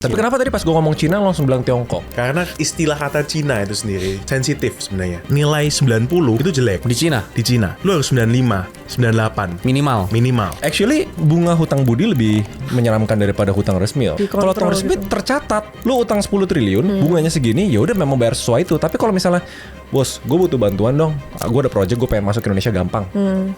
Tapi kenapa tadi pas gue ngomong Cina langsung bilang Tiongkok? Karena istilah kata Cina itu sendiri sensitif sebenarnya. Nilai 90 itu jelek. Di Cina? Di Cina. Lu harus 95, 98. Minimal. Actually, bunga hutang budi lebih menyeramkan daripada hutang resmi. Kalau hutang resmi gitu. tercatat, lu utang 10 triliun, bunganya segini, ya udah memang bayar sesuai itu. Tapi kalau misalnya, bos, gue butuh bantuan dong. Gue ada project, gue pengen masuk ke Indonesia gampang.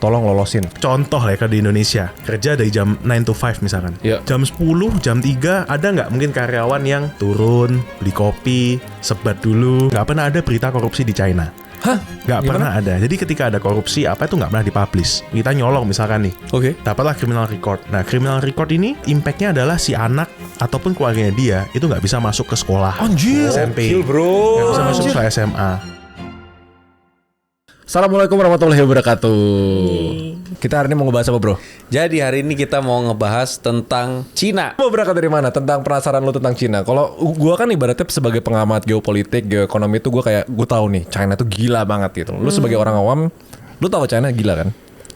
Tolong lolosin. Contoh lah ya di Indonesia. Kerja dari jam 9 to 5 misalkan. Iya. Jam 10, jam 3 ada nggak mungkin karyawan yang turun, beli kopi, sebat dulu. Nggak pernah ada berita korupsi di China. Hah? Nggak Gimana? pernah ada. Jadi ketika ada korupsi apa itu nggak pernah dipublish. Kita nyolong misalkan nih. Oke. Dapatlah criminal record. Nah, criminal record ini impactnya adalah si anak ataupun keluarganya dia itu nggak bisa masuk ke sekolah. Anjir. SMP. Gokil, bro. Nggak bisa masuk Anjir. ke SMA. Assalamualaikum warahmatullahi wabarakatuh. Kita hari ini mau ngebahas apa, bro? Jadi hari ini kita mau ngebahas tentang Cina. Mau berangkat dari mana? Tentang penasaran lu tentang Cina. Kalau gue kan ibaratnya sebagai pengamat geopolitik, geoekonomi itu gue kayak, gue tahu nih China tuh gila banget gitu. Lu sebagai orang awam, lu tahu China gila kan?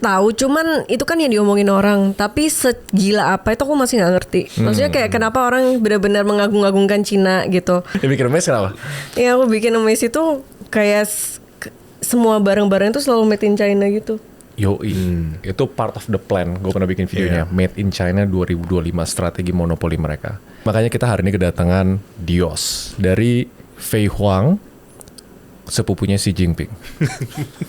Tahu, cuman itu kan yang diomongin orang. Tapi segila apa itu aku masih nggak ngerti. Maksudnya kayak kenapa orang benar-benar mengagung-agungkan Cina gitu. Ya bikin mes kenapa? Yang aku bikin amazed itu kayak semua barang-barang itu selalu made in China gitu. Yoi, itu part of the plan. Gue pernah bikin videonya, Made in China 2025, strategi monopoli mereka. Makanya kita hari ini kedatangan Dios dari Fei Huang, sepupunya Xi Jinping.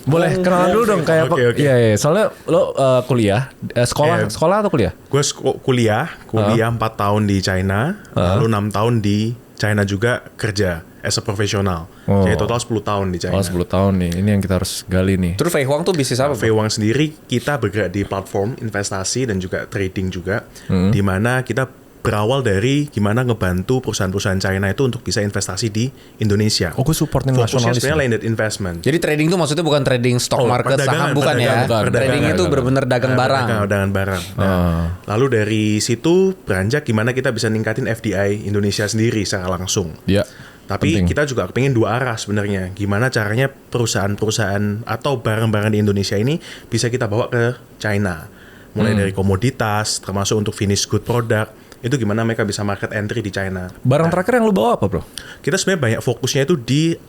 Boleh kenalan dulu dong kayak apa? Oke. Iya, soalnya lo kuliah, sekolah atau kuliah? Gue kuliah 4 tahun di China, lalu 6 tahun di China juga kerja as a profesional. Jadi total 10 tahun di China. Oh, 10 tahun nih. Ini yang kita harus gali nih. Terus Fei Huang tuh bisnis apa? Fei Huang sendiri kita bergerak di platform investasi dan juga trading juga, di mana kita berawal dari gimana ngebantu perusahaan-perusahaan China itu untuk bisa investasi di Indonesia. Oh, gue supportin Fokusnya nasionalis. sebenarnya landed investment. Jadi trading tuh maksudnya bukan trading stock market perdagangan, saham bukan ya? perdagangan. Trading itu benar-benar dagang barang. Dagangan barang. Nah, lalu dari situ beranjak gimana kita bisa ningkatin FDI Indonesia sendiri secara langsung. Iya. Tapi penting. kita juga pengen dua arah sebenarnya. Gimana caranya perusahaan-perusahaan atau barang-barang di Indonesia ini bisa kita bawa ke China. Mulai dari komoditas, termasuk untuk finished good product. Itu gimana mereka bisa market entry di China. Barang terakhir yang lu bawa apa, bro? Kita sebenarnya banyak fokusnya itu di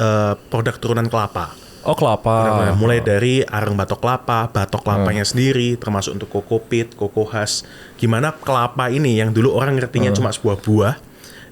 produk turunan kelapa. Oh, kelapa. Mulai dari arang batok kelapanya sendiri, termasuk untuk kokopit, kokohas. Gimana kelapa ini yang dulu orang ngertinya cuma sebuah buah,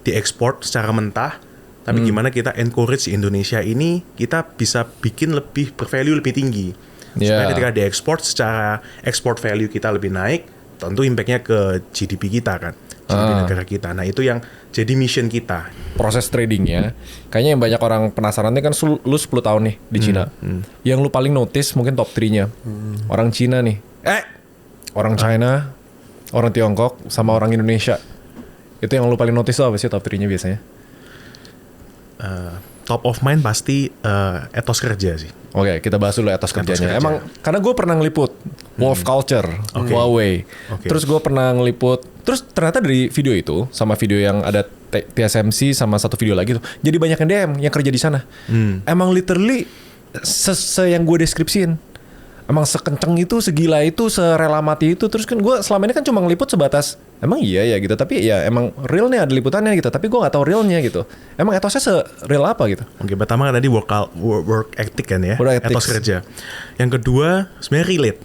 diekspor secara mentah, tapi gimana kita encourage di Indonesia ini, kita bisa bikin lebih bervalue lebih tinggi. Supaya ketika diekspor, secara export value kita lebih naik, tentu impactnya ke GDP kita kan, GDP negara kita. Nah itu yang jadi mission kita. Proses tradingnya, kayaknya yang banyak orang penasaran nih kan lu 10 tahun nih di Cina. Yang lu paling notice mungkin top 3-nya. Orang Cina nih. Orang China, orang Tiongkok, sama orang Indonesia. Itu yang lu paling notice tuh apa sih top 3-nya biasanya? Top of mind pasti etos kerja sih. Oke, kita bahas dulu etos kerjanya. kerja. Emang karena gue pernah ngeliput Wolf Culture, Huawei. Terus gue pernah ngeliput. Terus ternyata dari video itu sama video yang ada TSMC sama satu video lagi tuh, jadi banyak yang DM yang kerja di sana. Emang literally yang gue deskripsiin. Emang sekenceng itu, segila itu, serela mati itu. Terus kan gue selama ini kan cuma ngeliput sebatas emang iya ya gitu. Tapi ya emang realnya ada liputannya gitu. Tapi gue gak tahu realnya gitu. Emang etosnya se-real apa gitu? Oke, pertama kan tadi work ethic kan ya, Work ethics. etos kerja. Yang kedua sebenarnya relate,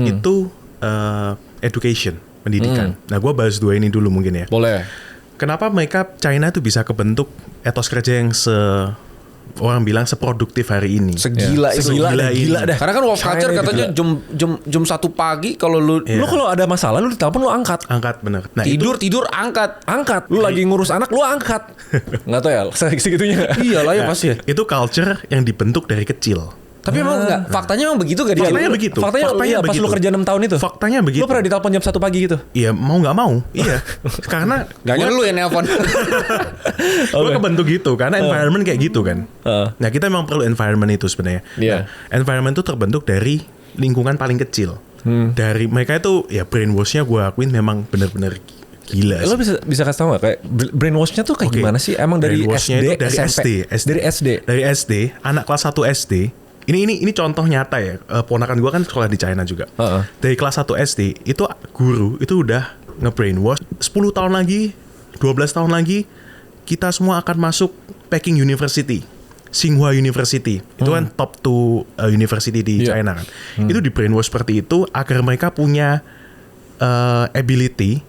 itu education, pendidikan. Nah, gue bahas dua ini dulu mungkin ya. Boleh. Kenapa mereka China itu bisa kebentuk etos kerja yang orang bilang seproduktif hari ini? Segila itu. Gila dah. Karena kan Wolf China Culture itu katanya jam 1 pagi kalau lu Lu kalau ada masalah lu ditelepon lu angkat. Angkat bener. Nah, tidur angkat. Angkat. Lu lagi ngurus anak lu angkat. Nggak tahu ya segitunya. Iyalah ya pasti ya. itu culture yang dibentuk dari kecil. Tapi emang enggak, faktanya emang begitu gak? Faktanya begitu. Faktanya iya, pas begitu. lu kerja 6 tahun itu. Faktanya begitu. Lu pernah ditelepon jam 1 pagi gitu? Iya, mau nggak mau. Iya. Karena Gak lu yang nelpon. gue kebentuk gitu karena environment kayak gitu kan. Nah, kita memang perlu environment itu sebenarnya. Iya. Nah, environment itu terbentuk dari lingkungan paling kecil. Dari mereka itu ya brainwash-nya gue akuin memang bener-bener gila. Lo bisa kasih tau gak kayak brainwash-nya tuh kayak gimana sih? Emang dari Brainwash-nya SD, itu dari SMP? Dari SD. Dari SD, anak kelas 1 SD. Ini contoh nyata ya. Ponakan gue kan sekolah di China juga. Dari kelas 1 SD itu guru itu udah nge-brainwash 10 tahun lagi 12 tahun lagi kita semua akan masuk Peking University, Tsinghua University. Itu kan top 2 university di China kan. Itu di brainwash seperti itu agar mereka punya ability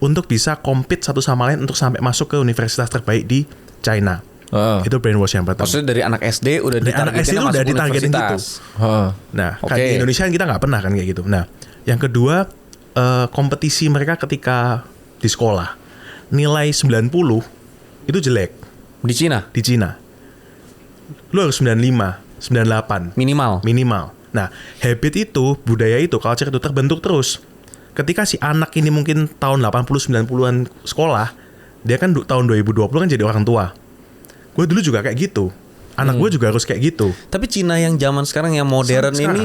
untuk bisa compete satu sama lain untuk sampai masuk ke universitas terbaik di China. Itu brainwash yang pertama. Maksudnya dari anak SD udah Dari anak SD ditargetin udah masuk ditargetin gitu. universitas. Nah, kan di Indonesia kita nggak pernah kan kayak gitu. Nah, yang kedua kompetisi mereka ketika di sekolah nilai 90 itu jelek Di Cina di Cina. Lu harus 95, 98 minimal. Nah, habit itu, budaya itu, culture itu terbentuk terus. Ketika si anak ini mungkin tahun 80 90-an sekolah, dia kan tahun 2020 kan jadi orang tua. Gue dulu juga kayak gitu. Anak gue juga harus kayak gitu. Tapi Cina yang zaman sekarang yang modern ini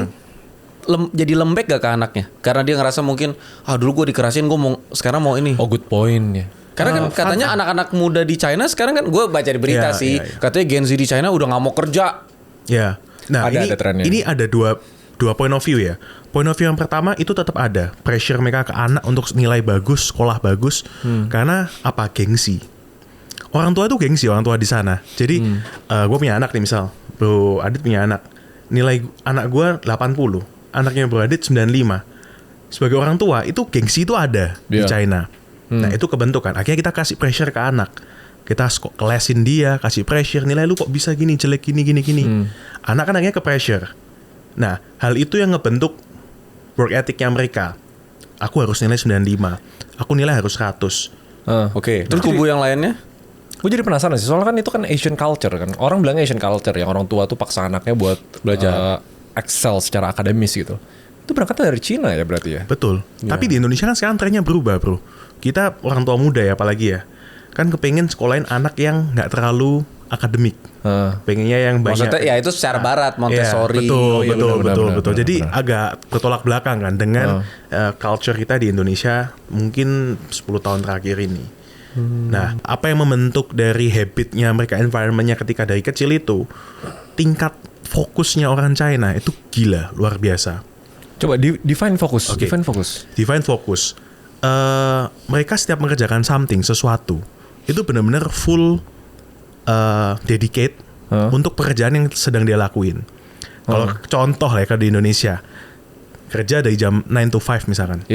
jadi lembek gak ke anaknya? Karena dia ngerasa mungkin dulu gue dikerasin, gue sekarang mau ini. Oh, good point ya. Karena kan katanya anak-anak muda di China sekarang kan, gue baca di berita sih, katanya Gen Z di China udah nggak mau kerja. Ya. Nah, ada trennya. Ini ada dua point of view ya. Point of view yang pertama itu tetap ada pressure mereka ke anak untuk nilai bagus, sekolah bagus. Karena apa? Gengsi. Orang tua itu gengsi, orang tua di sana. Jadi gue punya anak nih misal, Bro Adit punya anak. Nilai anak gue 80, anaknya Bro Adit 95. Sebagai orang tua itu gengsi itu ada di China. Nah itu kebentukan. Akhirnya kita kasih pressure ke anak. Kita kelesin dia, kasih pressure. Nilai lu kok bisa gini, jelek gini. Anak kan akhirnya ke pressure. Nah hal itu yang ngebentuk work ethicnya mereka. Aku harus nilai 95. Aku nilai harus 100. Oke. Terus kubu yang lainnya? Gue jadi penasaran sih, soalnya kan itu kan Asian culture kan. Orang bilangnya Asian culture, yang orang tua tuh paksa anaknya buat belajar excel secara akademis gitu. Itu berangkatnya dari Cina ya berarti ya? Betul. Tapi di Indonesia kan sekarang trennya berubah, bro. Kita orang tua muda ya apalagi ya. Kan kepengen sekolahin anak yang nggak terlalu akademik. Pengennya yang banyak. Maksudnya ya itu secara barat, Montessori. Ya, betul. Jadi agak bertolak belakang kan dengan culture kita di Indonesia mungkin 10 tahun terakhir ini. Nah, apa yang membentuk dari habitnya mereka, environmentnya ketika dari kecil itu, tingkat fokusnya orang China itu gila, luar biasa. Coba define fokus. Okay. Define fokus. Mereka setiap mengerjakan sesuatu, itu benar-benar full dedicate untuk pekerjaan yang sedang dia lakuin. Kalau contoh lah ya di Indonesia, kerja dari jam 9 to 5 misalkan.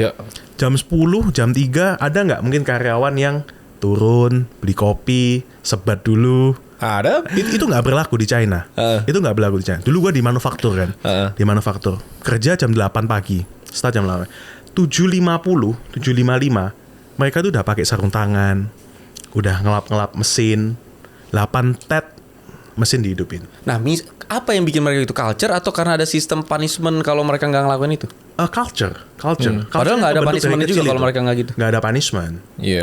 Jam 10, jam 3 ada nggak mungkin karyawan yang turun, beli kopi, sebat dulu. Ada. Itu nggak berlaku di China. Itu nggak berlaku di China. Dulu gue di manufaktur kan. Di manufaktur. Kerja jam 8 pagi. Start jam 8. 7.50, 7.55. Mereka tuh udah pakai sarung tangan. Udah ngelap-ngelap mesin. 8 tet mesin dihidupin. Nah, apa yang bikin mereka itu culture atau karena ada sistem punishment kalau mereka nggak ngelakuin itu? Culture. Padahal nggak ada punishment juga kalau mereka nggak gitu. Nggak ada punishment.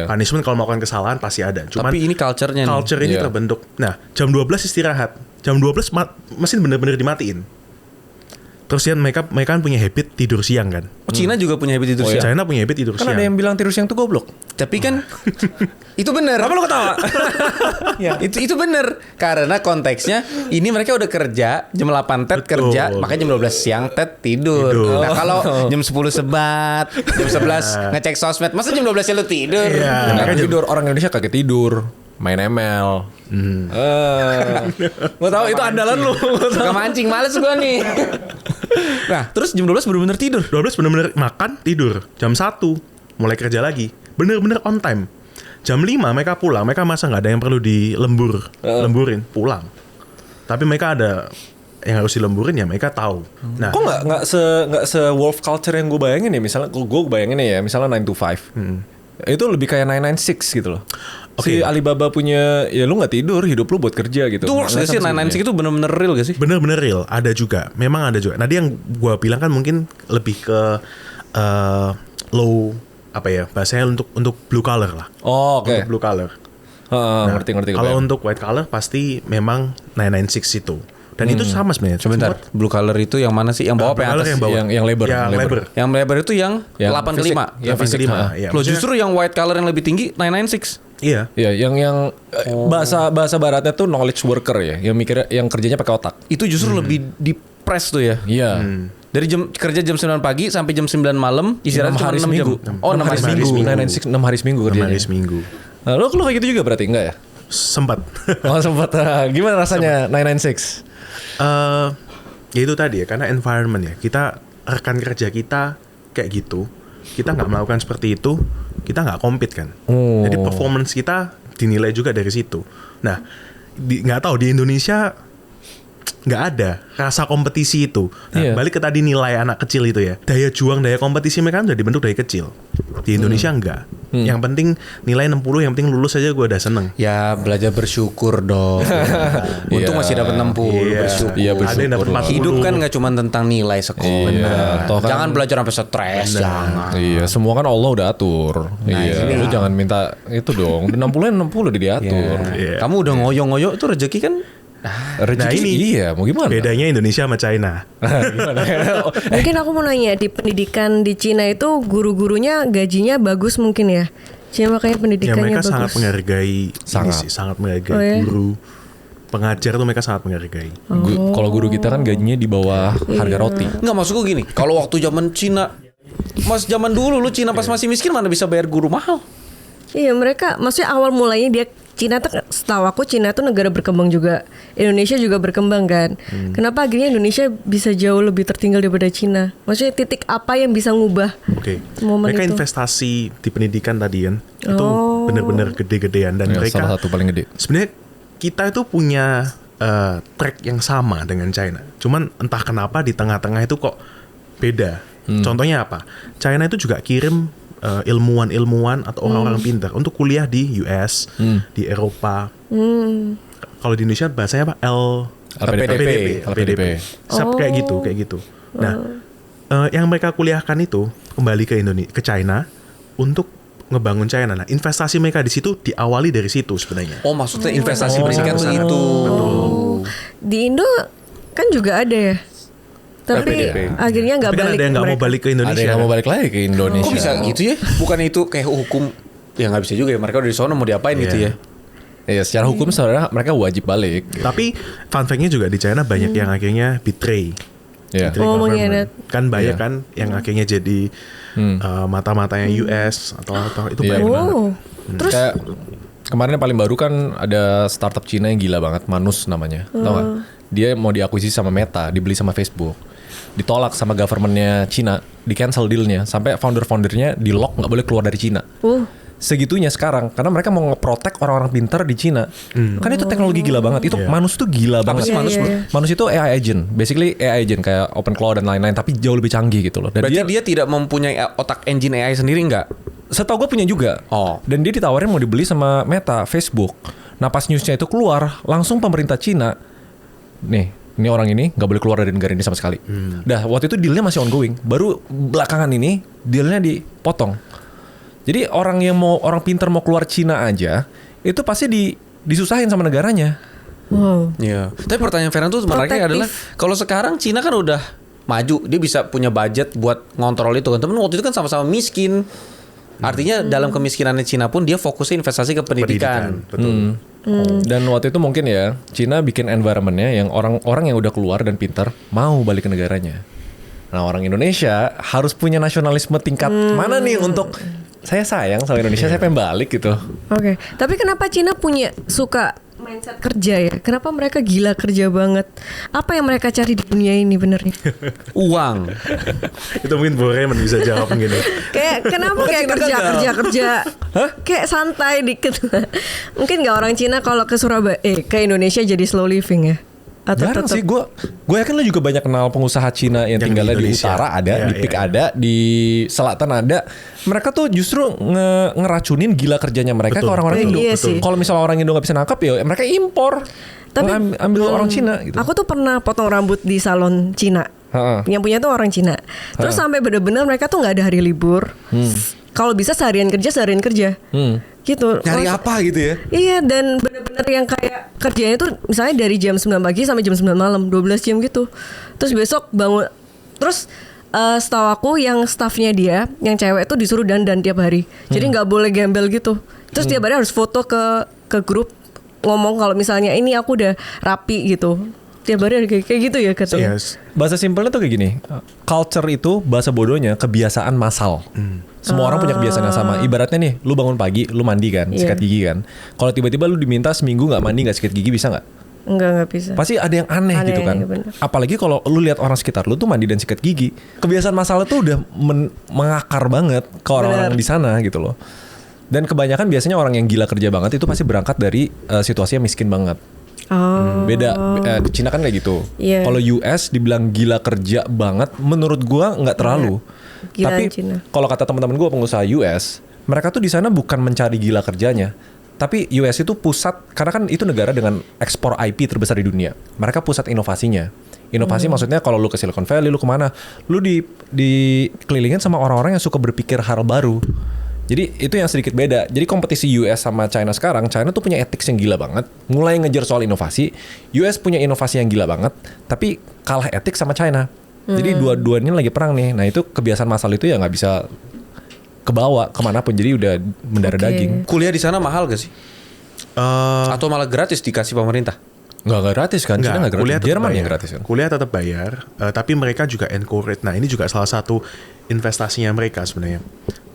Punishment kalau melakukan kesalahan pasti ada. Cuman tapi ini culture-nya nih. Culture ini terbentuk. Nah, jam 12 istirahat. Jam 12 mesin bener-bener dimatiin. Terus ya mereka kan punya habit tidur siang kan. Cina juga punya habit tidur siang. China punya habit tidur siang. Kan ada yang bilang tidur siang tuh goblok. Tapi kan itu benar. Apa lo ketawa? Itu benar. Karena konteksnya ini mereka udah kerja jam 8 tet kerja, makanya jam 12 siang tet tidur. Nah, kalau jam 10 sebat, jam 11 ngecek sosmed, masa jam 12 lu tidur? Tidur orang Indonesia kagak tidur. Main ML. Gue tahu itu andalan lu. Suka mancing, males gue nih. Nah, terus jam 12 bener-bener tidur. 12 bener-bener makan, tidur. Jam 1 mulai kerja lagi. Bener-bener on time. Jam 5 mereka pulang. Mereka masa gak ada yang perlu lemburin, pulang. Tapi mereka ada yang harus dilemburin ya mereka tahu. Nah, kok nggak se wolf culture yang gue bayangin ya? Misalnya gue bayangin ya, misalnya 9 to 5. Itu lebih kayak 996 gitu loh. Si Alibaba punya, ya lu gak tidur, hidup lu buat kerja gitu. Itu works gak sih? 996 itu bener-bener real gak sih? Bener-bener real, ada juga. Memang ada juga. Nah, yang gue bilang kan mungkin lebih ke low, apa ya, bahasanya untuk blue collar lah. Oh, oke. Untuk blue collar. Ngerti. Kalau untuk white collar pasti memang 996 itu. Dan itu sama sebenarnya. Sebentar, blue collar itu yang mana sih? Yang bawah apa yang atas? Yang labor. Yang labor itu yang 8 ke 5. Yang fisik 5. Loh, justru yang white collar yang lebih tinggi 996. Iya. Iya, yang bahasa baratnya tuh knowledge worker ya, yang mikirnya, yang kerjanya pakai otak. Itu justru lebih di press tuh ya. Iya. Dari kerja jam 9 pagi sampai jam 9 malam, istirahat cuma 6 jam. 6 hari seminggu. 6 hari seminggu kerjanya. 6 hari seminggu. Lo kayak gitu juga berarti enggak ya? Sempat. Oh sempat. Gimana rasanya 996? Ya itu tadi ya, karena environment ya. Kita rekan kerja kita kayak gitu. Kita nggak melakukan seperti itu, kita nggak compete kan. Jadi performance kita dinilai juga dari situ. Nah, nggak tahu di Indonesia nggak ada rasa kompetisi itu. Nah, balik ke tadi nilai anak kecil itu ya. Daya juang, daya kompetisi mereka kan udah dibentuk dari kecil. Di Indonesia enggak. Yang penting nilai 60, yang penting lulus aja gue udah seneng. Ya belajar bersyukur dong. Untung masih dapat 60, bersyukur. Iya, bersyukur. Ada yang dapat 40. Hidup kan nggak cuma tentang nilai sekolah. Jangan belajar sampai stres, jangan. Iya, semua kan Allah udah atur. Lu jangan minta itu dong. 60 diatur. Kamu udah ngoyo-ngoyo tuh rezeki kan. Rezeki iya, mau gimana? Bedanya Indonesia sama China. Mungkin aku mau nanya, di pendidikan di Cina itu guru-gurunya gajinya bagus mungkin ya? Cina makanya Ya pendidikannya mereka bagus. sangat menghargai sangat menghargai guru. Pengajar tuh mereka sangat menghargai. Kalau guru kita kan gajinya di bawah harga roti. Nggak, maksudku gini, kalau waktu zaman Cina, zaman dulu lu Cina pas masih miskin mana bisa bayar guru mahal? Iya, mereka maksudnya awal mulanya dia Cina tuh, setahu aku Cina tuh negara berkembang juga. Indonesia juga berkembang kan. Kenapa akhirnya Indonesia bisa jauh lebih tertinggal daripada Cina? Maksudnya titik apa yang bisa ngubah momen Mereka itu? investasi di pendidikan tadi kan. Itu benar-benar gede-gedean dan mereka salah satu paling gede. Sebenarnya kita itu punya track yang sama dengan China. Cuman entah kenapa di tengah-tengah itu kok beda. Contohnya apa? China itu juga kirim ilmuwan-ilmuwan atau orang-orang pintar untuk kuliah di US, di Eropa. Kalau di Indonesia bahasanya apa? LPDP. Kayak gitu. Nah, yang mereka kuliahkan itu kembali ke China untuk ngebangun China. Nah, investasi mereka di situ diawali dari situ sebenarnya. Oh, maksudnya investasi pendidikan begitu. Di Indo kan juga ada ya. Tapi akhirnya nggak Tapi kan balik. ada yang nggak mau balik ke Indonesia. Ada yang nggak mau balik lagi ke Indonesia. Kok bisa gitu ya? Bukan itu kayak hukum? Ya nggak bisa juga ya. Mereka udah di sana mau diapain gitu ya? Iya, secara hukum sebenarnya mereka wajib balik. Tapi fun fact-nya juga di China banyak yang akhirnya betray. Iya. Betray government. mengkhianat. Kan banyak kan yang akhirnya jadi mata-matanya US atau itu banyak banget. Terus Kayak kemarin yang paling baru kan ada startup Cina yang gila banget, Manus namanya. Tahu nggak? Dia mau diakuisisi sama Meta, dibeli sama Facebook. Ditolak sama governmentnya Cina, di cancel dealnya, sampai founder-foundernya di lock, nggak boleh keluar dari Cina. Segitunya sekarang, karena mereka mau ngeprotek orang-orang pintar di Cina. Kan itu teknologi gila banget. Itu Manus tuh gila banget. sih Manus, bro? Manus itu AI agent, basically AI agent kayak OpenClaw dan lain-lain, tapi jauh lebih canggih gitu loh. Dan Berarti dia tidak mempunyai otak engine AI sendiri nggak? setahu gue punya juga. Oh. Dan dia ditawarin mau dibeli sama Meta, Facebook. Nah pas newsnya itu keluar, langsung pemerintah Cina, nih, ini orang ini nggak boleh keluar dari negara ini sama sekali. Dah waktu itu dealnya masih ongoing. Baru belakangan ini dealnya dipotong. Jadi orang pintar mau keluar Cina aja, itu pasti disusahin sama negaranya. wow. Iya. Tapi pertanyaan Feren tuh menariknya adalah kalau sekarang Cina kan udah maju, dia bisa punya budget buat ngontrol itu kan. Temen waktu itu kan sama-sama miskin. Artinya dalam kemiskinannya Cina pun dia fokusnya investasi ke pendidikan. Betul. Dan waktu itu mungkin ya Cina bikin environmentnya yang orang-orang yang udah keluar dan pintar mau balik ke negaranya. Nah orang Indonesia harus punya nasionalisme tingkat mana nih untuk saya sayang sama Indonesia, saya pengen balik gitu. Oke. Tapi kenapa Cina punya suka mindset kerja ya? Kenapa mereka gila kerja banget? Apa yang mereka cari di dunia ini benernya? Uang. Itu mungkin Bu Raymond bisa jawab gini. Kayak kenapa kayak kerja. Kayak santai dikit. Mungkin nggak orang Cina kalau ke Surabaya ke Indonesia jadi slow living ya? Atau Jarang tetap? sih, gue yakin lo juga banyak kenal pengusaha Cina yang tinggalnya di Indonesia. utara ada, di PIK ada, di selatan ada. Mereka tuh justru ngeracunin gila kerjanya mereka ke orang-orang Indo. Iya sih. Kalau misalnya orang Indo nggak bisa nangkap ya mereka impor. Tapi ambil orang Cina gitu. Aku tuh pernah potong rambut di salon Cina. Yang punya tuh orang Cina. Terus sampai bener-bener mereka tuh nggak ada hari libur. Kalau bisa seharian kerja. Gitu. Nyari apa gitu ya? Iya, dan bener-bener yang kayak kerjanya tuh misalnya dari jam 9 pagi sampai jam 9 malam, 12 jam gitu. Terus besok bangun. Terus setahu aku yang staffnya dia, yang cewek tuh disuruh dandan tiap hari. Jadi nggak boleh gembel gitu. Terus tiap hari harus foto ke grup ngomong kalau misalnya ini aku udah rapi gitu. tiap hari ada kayak gitu ya katanya. Yes. Bahasa simpelnya tuh kayak gini. Culture itu bahasa bodohnya kebiasaan massal. Semua orang punya kebiasaan yang sama. Ibaratnya nih, lu bangun pagi, lu mandi kan, sikat gigi kan. Kalau tiba-tiba lu diminta seminggu nggak mandi nggak sikat gigi, bisa nggak? Enggak bisa. Pasti ada yang aneh gitu kan. Ya bener. Apalagi kalau lu lihat orang sekitar lu tuh mandi dan sikat gigi. Kebiasaan masalah tuh udah mengakar banget ke orang-orang di sana gitu loh. Dan kebanyakan biasanya orang yang gila kerja banget itu pasti berangkat dari situasi yang miskin banget. Beda di Cina kan kayak gitu. Iya. Kalau US dibilang gila kerja banget, menurut gua nggak terlalu. Gilaan Tapi Cina. kalau kata teman-teman gua pengusaha US, mereka tuh di sana bukan mencari gila kerjanya. Tapi US itu pusat, karena kan itu negara dengan ekspor IP terbesar di dunia. Mereka pusat inovasinya. Inovasi maksudnya kalau lu ke Silicon Valley, lu kemana? Lu dikelilingin sama orang-orang yang suka berpikir hal baru. Jadi itu yang sedikit beda. Jadi kompetisi US sama China sekarang, China tuh punya ethics yang gila banget. Mulai ngejar soal inovasi. US punya inovasi yang gila banget, tapi kalah etik sama China. Jadi dua-duanya lagi perang nih. Nah itu kebiasaan masal itu ya nggak bisa kebawa kemanapun, jadi udah mendarah daging. Kuliah di sana mahal gak sih? Atau malah gratis dikasih pemerintah? Nggak gratis kan? Cina nggak gratis. Kuliah tetap Jerman bayar. yang gratis kan? Kuliah tetap bayar, tapi mereka juga encourage. Nah ini juga salah satu investasinya mereka sebenarnya.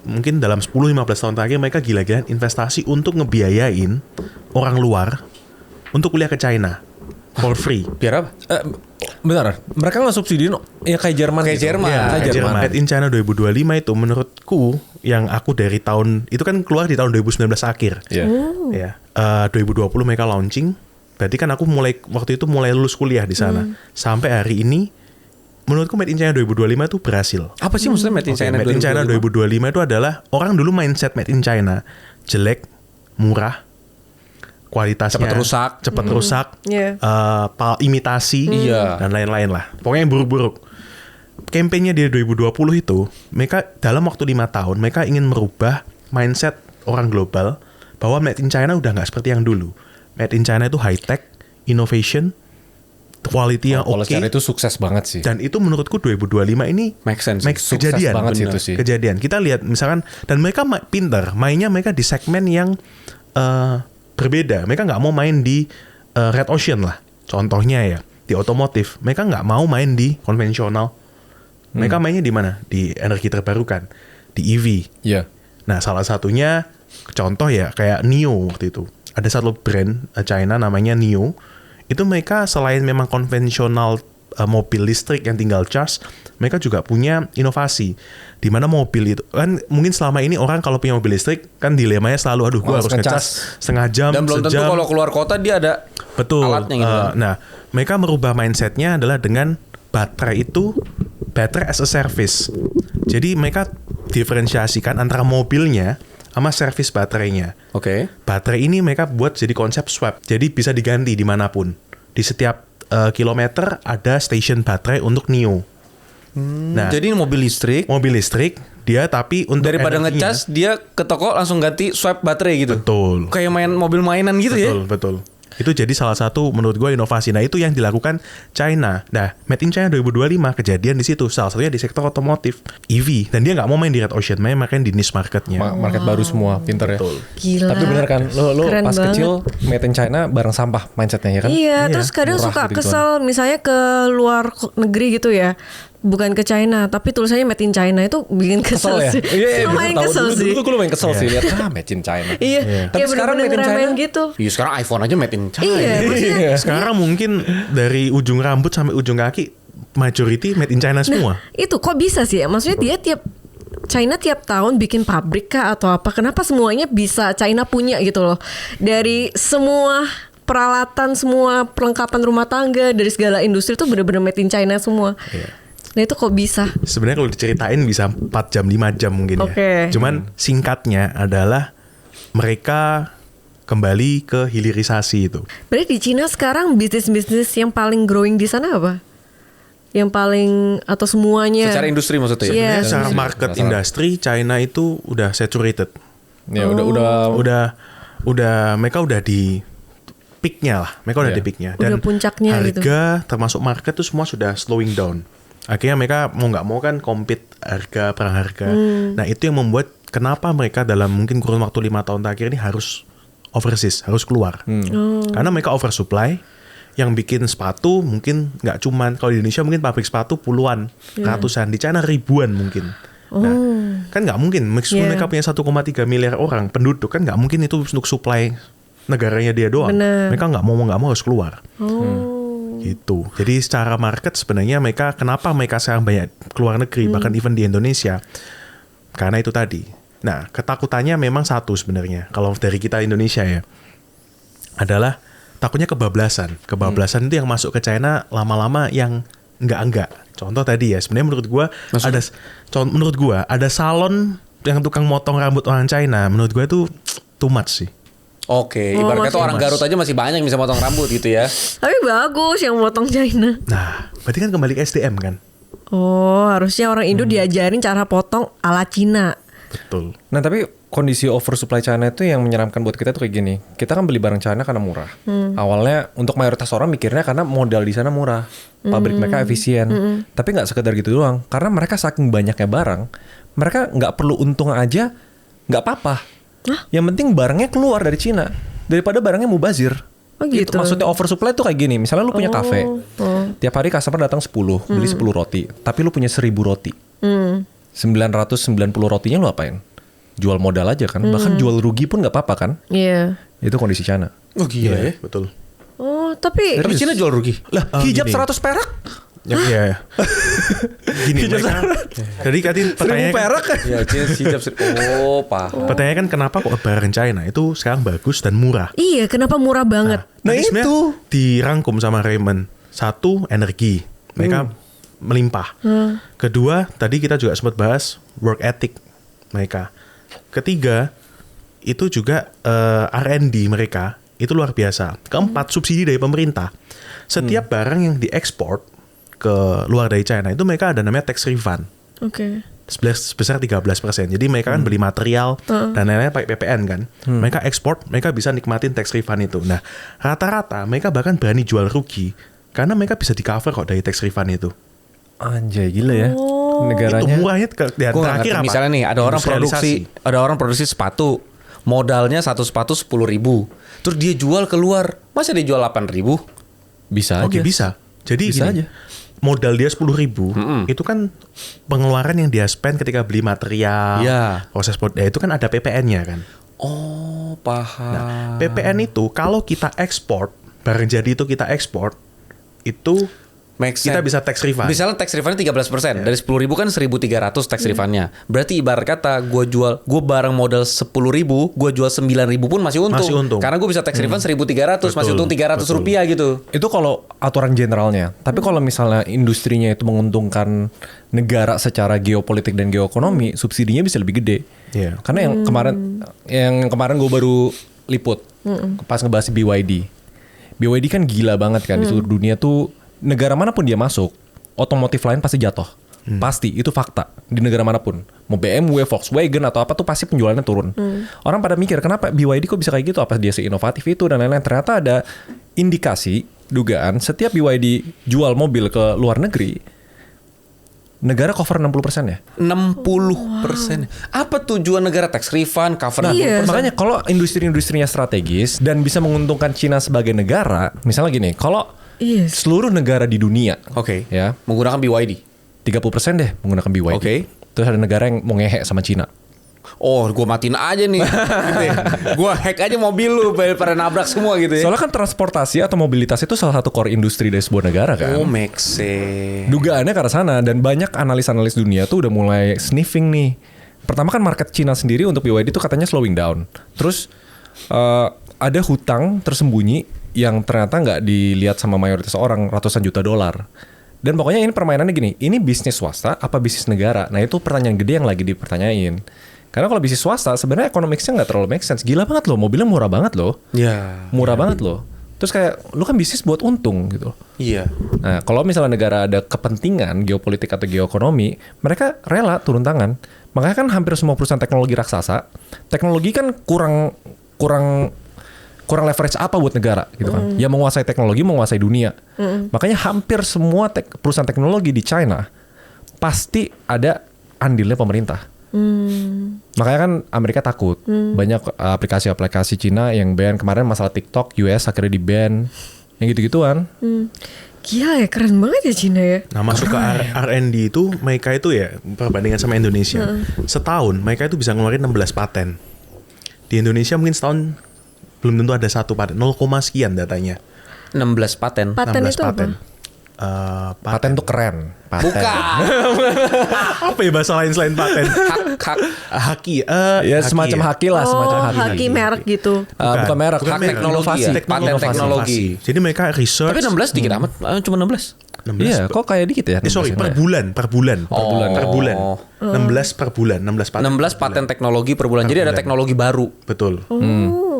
Mungkin dalam 10-15 tahun terakhir mereka gila-gilaan investasi untuk ngebiayain orang luar untuk kuliah ke China for free. Biar apa? Bentar, mereka nggak subsidi ya kayak Jerman. Kayak gitu. Jerman. Ya, Kayak kayak Jerman. Made in China 2025 itu menurutku yang aku dari tahun itu kan keluar di tahun 2019 akhir. Iya. Ya. 2020 mereka launching. Berarti kan aku waktu itu mulai lulus kuliah di sana. Sampai hari ini menurutku Made in China 2025 itu berhasil. Apa sih maksudnya Made in China? Made in China 2025 itu adalah orang dulu mindset Made in China jelek, murah, kualitasnya cepat rusak, Iya. imitasi, dan lain-lain lah. Pokoknya yang buruk-buruk. Campaign-nya di 2020 itu, mereka dalam waktu 5 tahun, mereka ingin merubah mindset orang global bahwa Made in China udah nggak seperti yang dulu. Made in China itu high-tech, innovation, quality yang Kalau oke. secara itu sukses banget sih. Dan itu menurutku 2025 ini Make sense. Sukses kejadian. banget sih Bener. itu sih. Kejadian. Kita lihat misalkan, dan mereka pinter, mainnya mereka di segmen yang berbeda. Mereka nggak mau main di red ocean lah. Contohnya ya, di otomotif. Mereka nggak mau main di konvensional. Mereka mainnya di mana? Di energi terbarukan. Di EV. Iya. Nah, salah satunya contoh ya kayak NIO waktu itu. Ada satu brand China namanya NIO. Itu mereka selain memang konvensional mobil listrik yang tinggal charge, mereka juga punya inovasi. Di mana mobil itu kan mungkin selama ini orang kalau punya mobil listrik kan dilemanya selalu aduh gua harus ngecas setengah jam, Dan belum tentu sejam. kalau keluar kota dia ada Betul. alatnya gitu kan. Nah, mereka merubah mindsetnya adalah dengan baterai itu baterai as a service. Jadi mereka diferensiasikan antara mobilnya sama servis baterainya. Oke. Baterai ini mereka buat jadi konsep swap. Jadi bisa diganti dimanapun. Di setiap kilometer ada station baterai untuk NIO. Nah, Jadi mobil listrik mobil listrik dia tapi untuk daripada energinya- ngecas dia ke toko langsung ganti swipe baterai gitu. Betul. Kayak main mobil mainan gitu ya. Betul. Itu jadi salah satu menurut gue inovasi. Nah, itu yang dilakukan China. Nah, Made in China 2025 kejadian di situ. Salah satunya di sektor otomotif, EV. Dan dia nggak mau main di red ocean, main di niche marketnya. Market baru semua, pinter ya. Gila. Tapi bener kan, lo Keren pas banget. kecil Made in China bareng sampah mindsetnya ya kan? Iya, terus kadang Murah suka gitu-gituan. kesel misalnya ke luar negeri gitu ya. Bukan ke China, tapi tulisannya Made in China itu bikin kesel, Kesel ya? sih. Iya, Lumayan tahu. kesel Dulu sih. gue lumayan kesel sih lihat Made in China. Iya, Tapi kayak sekarang bener-bener Made in ngeremehin China- gitu. Iya sekarang iPhone aja made in China. Iya, maksudnya Sekarang mungkin dari ujung rambut sampai ujung kaki majority Made in China semua. itu kok bisa sih ya? Maksudnya dia China tiap tahun bikin pabrik kah atau apa? Kenapa semuanya bisa China punya gitu loh? Dari semua peralatan, semua perlengkapan rumah tangga, dari segala industri tuh bener-bener Made in China semua. Nah itu kok bisa? Sebenarnya kalau diceritain bisa 4 jam, 5 jam mungkin Oke. ya. Cuman singkatnya adalah mereka kembali ke hilirisasi itu. Berarti di Cina sekarang bisnis-bisnis yang paling growing di sana apa? Yang paling atau semuanya? Secara industri maksudnya ya. Iya. Secara market industri China itu udah saturated. Ya Udah mereka udah di peaknya lah. Mereka udah Iya. di peaknya. Udah puncaknya gitu. harga termasuk market tuh semua sudah slowing down. Akhirnya mereka mau nggak mau kan compete harga perang harga. Nah itu yang membuat kenapa mereka dalam mungkin kurun waktu 5 tahun terakhir ini harus overseas, harus keluar. Karena mereka oversupply. yang bikin sepatu mungkin nggak cuman, kalau di Indonesia mungkin pabrik sepatu puluhan, ratusan, di China ribuan mungkin. Nah, kan nggak mungkin, meskipun mereka punya 1,3 miliar orang penduduk, kan nggak mungkin itu untuk supply negaranya dia doang. Bener. Mereka nggak mau harus keluar. Gitu. Jadi secara market sebenarnya kenapa mereka sekarang banyak keluar negeri, bahkan even di Indonesia, karena itu tadi. Nah, ketakutannya memang satu sebenarnya, kalau dari kita Indonesia ya, adalah takutnya kebablasan. Kebablasan itu yang masuk ke China lama-lama yang enggak. Contoh tadi ya, sebenarnya menurut gua ada salon yang tukang motong rambut orang China, menurut gua itu too much sih. Oke, ibaratnya tuh orang Garut aja masih banyak yang bisa potong rambut gitu ya. Tapi bagus yang motong China. Nah, berarti kan kembali ke SDM kan? Oh, harusnya orang Indo diajarin cara potong ala Cina. Betul. Nah tapi kondisi oversupply China itu yang menyeramkan buat kita tuh kayak gini. Kita kan beli barang China karena murah. Awalnya untuk mayoritas orang mikirnya karena modal di sana murah, pabrik mereka efisien. Tapi nggak sekedar gitu doang. Karena mereka saking banyaknya barang, mereka nggak perlu untung aja, nggak apa-apa. Yang penting barangnya keluar dari China daripada barangnya mubazir. Oh gitu. Maksudnya oversupply tuh kayak gini. Misalnya lu punya kafe, tiap hari customer datang 10, beli 10 roti, tapi lu punya 1000 roti. 990 rotinya lu apain? Jual modal aja kan, bahkan jual rugi pun nggak apa-apa kan? Iya. Itu kondisi China. Oh gila ya. Betul. Oh, tapi Tapi Cina jual rugi. Lah, hijab 100 perak. Ya. Gini mereka. Jadi tadi 1000 pertanyaan perak kan? Ya Cina hijab. Oh paham. pertanyaan kan kenapa kok barang China itu sekarang bagus dan murah? iya, kenapa murah banget? Nah, Tadi sebenarnya itu. dirangkum sama Raymond. Satu, energi. Mereka melimpah. Kedua, tadi kita juga sempat bahas work ethic mereka. Ketiga, itu juga R&D mereka itu luar biasa. Keempat, subsidi dari pemerintah. Setiap barang yang diekspor ke luar dari China itu mereka ada namanya tax refund. Oke. Sebesar 13%. Jadi mereka kan beli material dan lain-lain pakai PPN kan. Mereka ekspor, mereka bisa nikmatin tax refund itu. Nah, rata-rata mereka bahkan berani jual rugi karena mereka bisa di-cover kok dari tax refund itu. Anjay gila ya. Itu Negaranya. murahnya Gua nggak ngerti, misalnya nih ada orang produksi sepatu, modalnya satu sepatu 10.000, terus dia jual keluar, masa dia jual 8.000? Bisa aja. Oke, bisa. Jadi Bisa gini, aja. modal dia 10.000 itu kan pengeluaran yang dia spend ketika beli material, Iya. proses itu kan ada PPN-nya kan. Oh paham. PPN itu kalau kita ekspor, barang jadi itu kita ekspor, itu Make kita sense. bisa tax refund. Misalnya tax refundnya 13%, dari 10.000 kan 1.300 tax refundnya. Berarti ibarat kata gue barang modal 10.000, gue jual 9.000 pun masih untung. Masih untung. Karena gue bisa tax refund 1.300, masih Betul, untung 300 betul. rupiah gitu. Itu kalau aturan generalnya. Tapi kalau misalnya industrinya itu menguntungkan negara secara geopolitik dan geoekonomi, subsidinya bisa lebih gede. Iya. Karena yang kemarin gue baru liput pas ngebahas BYD. BYD kan gila banget kan di seluruh dunia tuh, negara manapun dia masuk, otomotif lain pasti jatuh. Pasti, itu fakta di negara manapun. Mau BMW, Volkswagen atau apa tuh pasti penjualannya turun. Orang pada mikir kenapa BYD kok bisa kayak gitu? Apa dia seinovatif itu dan lain-lain? Ternyata ada indikasi, dugaan setiap BYD jual mobil ke luar negeri, negara cover 60% ya. 60%. Apa tujuan negara tax refund, cover Iya. Makanya kalau industri-industrinya strategis dan bisa menguntungkan Cina sebagai negara, misalnya gini, kalau Iya. seluruh negara di dunia, Oke. ya Menggunakan BYD. 30% deh menggunakan BYD. Oke. Terus ada negara yang mau ngehe sama Cina. Oh, gue matiin aja nih. Gitu ya. Gue hack aja mobil lu pada nabrak semua gitu ya. Soalnya kan transportasi atau mobilitas itu salah satu core industri dari sebuah negara kan. Oh, make sense. Dugaannya ke arah sana dan banyak analis-analis dunia tuh udah mulai sniffing nih. Pertama kan market Cina sendiri untuk BYD itu katanya slowing down. Terus ada hutang tersembunyi yang ternyata nggak dilihat sama mayoritas orang, ratusan juta dolar. Dan pokoknya ini permainannya gini, ini bisnis swasta apa bisnis negara? Nah itu pertanyaan gede yang lagi dipertanyain. Karena kalau bisnis swasta sebenarnya ekonomiknya nggak terlalu make sense. Gila banget loh, mobilnya murah banget loh. Ya. Murah banget loh. Terus kayak lu kan bisnis buat untung gitu. Iya. Nah, kalau misalnya negara ada kepentingan geopolitik atau geoekonomi, mereka rela turun tangan. Makanya kan hampir semua perusahaan teknologi raksasa, teknologi kan kurang leverage apa buat negara gitu kan. Yang menguasai teknologi, menguasai dunia. Makanya hampir semua perusahaan teknologi di China pasti ada andilnya pemerintah. Makanya kan Amerika takut. Banyak aplikasi-aplikasi Cina yang ban. Kemarin masalah TikTok, US akhirnya di ban. yang gitu-gituan. Gila ya, keren banget ya Cina ya. Nah masuk ke R&D itu mereka itu ya perbandingan sama Indonesia. Setahun mereka itu bisa ngeluarin 16 paten. Di Indonesia mungkin setahun belum tentu ada 1 paten, 0, sekian datanya. 16 paten. Paten 16 itu paten. Paten tuh keren. Paten. Bukan. Apa ya bahasa lain selain paten? Hak. Haki. Ya semacam haki lah, semacam haki. haki merek gitu. Bukan merek, Bukan hak merek. teknologi. Inovasi. Paten teknologi. Jadi mereka research. Tapi 16 dikit amat. Cuma 16. 16 Iya, kok kayak dikit ya? sorry, 16 per ya? bulan. Per bulan. Oh. 16 per bulan. 16 paten. 16 paten teknologi per bulan. Jadi ada teknologi baru. Betul.